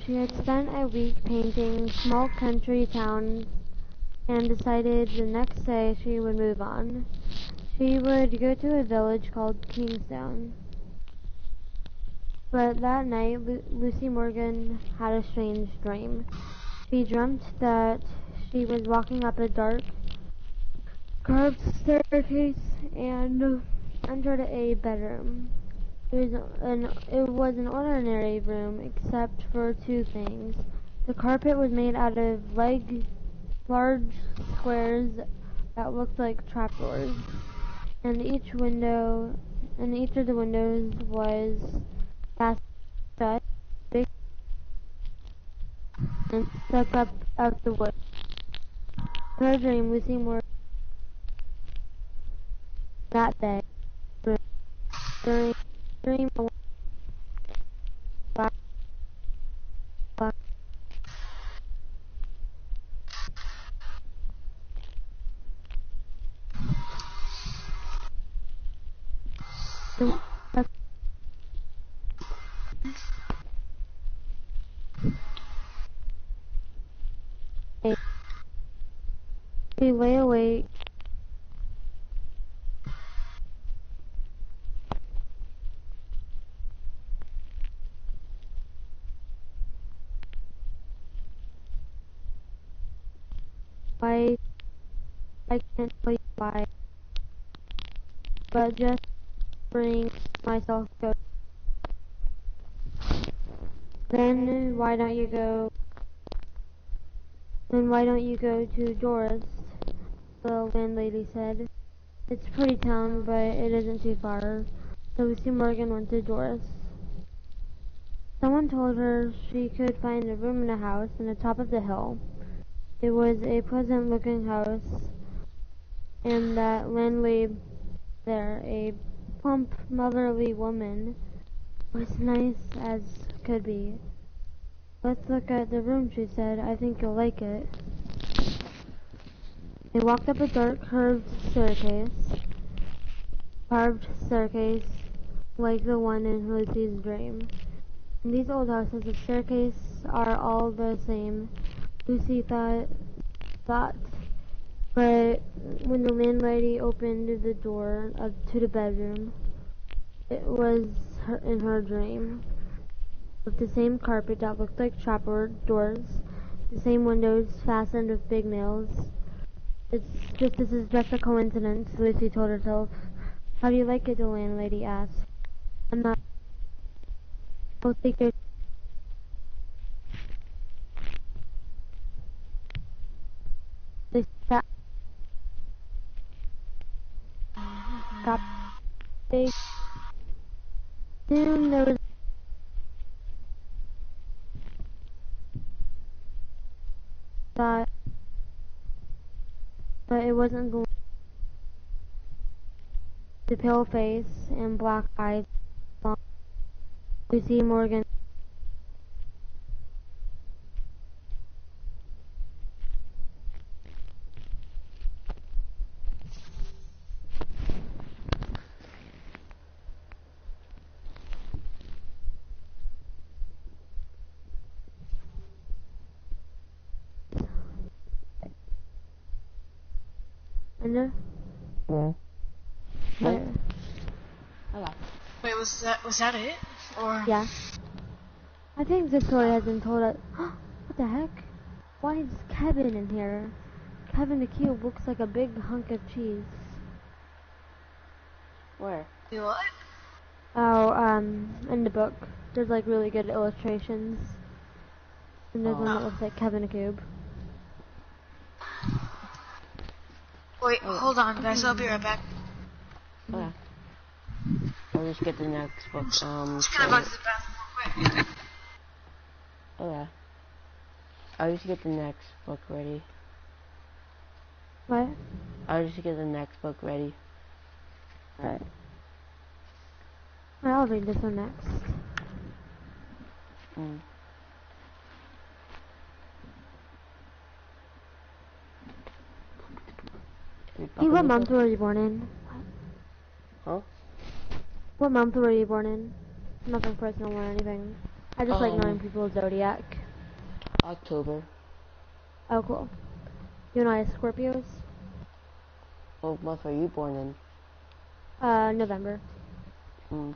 She had spent a week painting small country towns and decided the next day she would move on. She would go to a village called Kingstone. But that night, Lucy Morgan had a strange dream. She dreamt that she was walking up a dark, carved staircase and entered a bedroom. It was an ordinary room except for 2 things. The carpet was made out of large squares that looked like trapdoors, and each of the windows was fast shut. and stuck up out the wood. In her dream, Lucy Morgan that day. During the dream, a black she lay awake. Why? I can't tell you why, but just bring myself go. Then why don't you go? Then why don't you go to Doris? The landlady said. It's a pretty town, but it isn't too far. So Lucy Morgan went to Doris. Someone told her she could find a room in a house on the top of the hill. It was a pleasant-looking house, and that landlady there, a plump, motherly woman, was nice as could be. Let's look at the room, she said. I think you'll like it. They walked up a dark, carved staircase, like the one in Lucy's dream. In these old houses, the staircase are all the same, Lucy thought, but when the landlady opened the door to the bedroom, it was in her dream, with the same carpet that looked like trapdoors, the same windows fastened with big nails. This is just a coincidence, Lucy told herself. How do you like it? The landlady asked. I'm not. I'll take your. They stopped. Soon there was. Thought, but it wasn't the pale face and black eyes. Lucy Morgan. Under? Yeah. What? Okay. Wait, was that it? Or Yeah. I think this story has been told us. What the heck? Why is Kevin in here? Kevin the Cube looks like a big hunk of cheese. Where? wait, what? Oh, in the book, there's like really good illustrations. And there's one that looks like Kevin the Cube. Wait, hold on, guys. I'll be right back. Okay. I'll just get the next book. Just gonna go to the bathroom real quick. Okay. I'll just get the next book ready. What? I'll just get the next book ready. Alright. I'll read this one next. Mm. Hey, what month were you born in? Huh? What month were you born in? Nothing personal or anything. I just like knowing people's zodiac. October. Oh, cool. You and I are Scorpios? What month were you born in? November. Mm.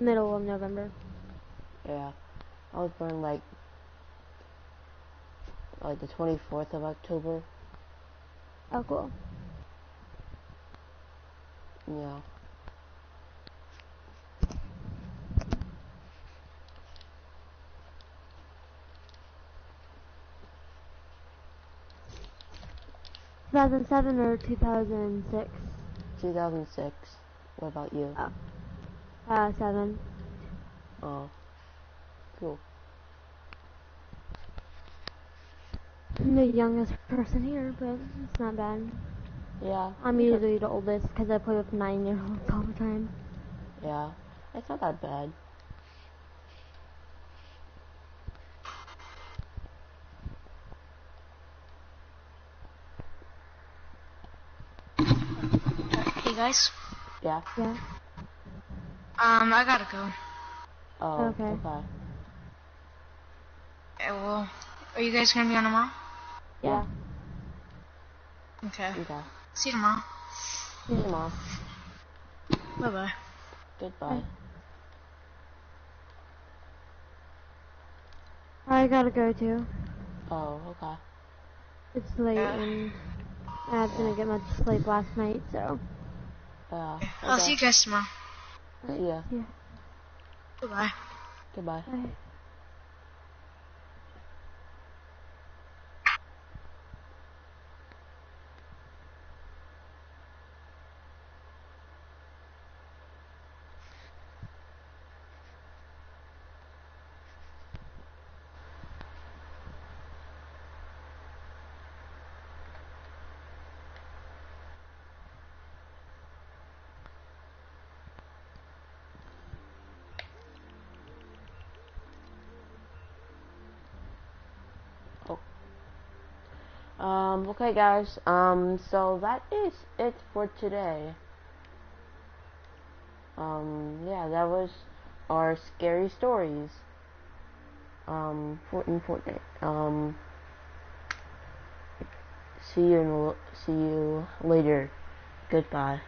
Middle of November. Yeah. I was born like the 24th of October. Oh, cool. Yeah. Two 2007 or 2006? 2006. What about you? 7. Oh. Cool. I'm the youngest person here, but it's not bad. Yeah. I'm usually the oldest because I play with 9-year-olds all the time. Yeah. It's not that bad. Hey guys. Yeah. Yeah. I gotta go. Oh, Okay. okay. Yeah, well, are you guys gonna be on tomorrow? Yeah. Okay. Okay. See you tomorrow. See you tomorrow. Bye bye. Goodbye. I gotta go too. Oh, okay. It's late and I didn't get much sleep last night, so. Yeah. I'll see Okay. you guys tomorrow. See ya. Yeah. Goodbye. Goodbye. Bye. Okay guys, so that is it for today. Yeah, that was our scary stories, in Fortnite. See you later. Goodbye.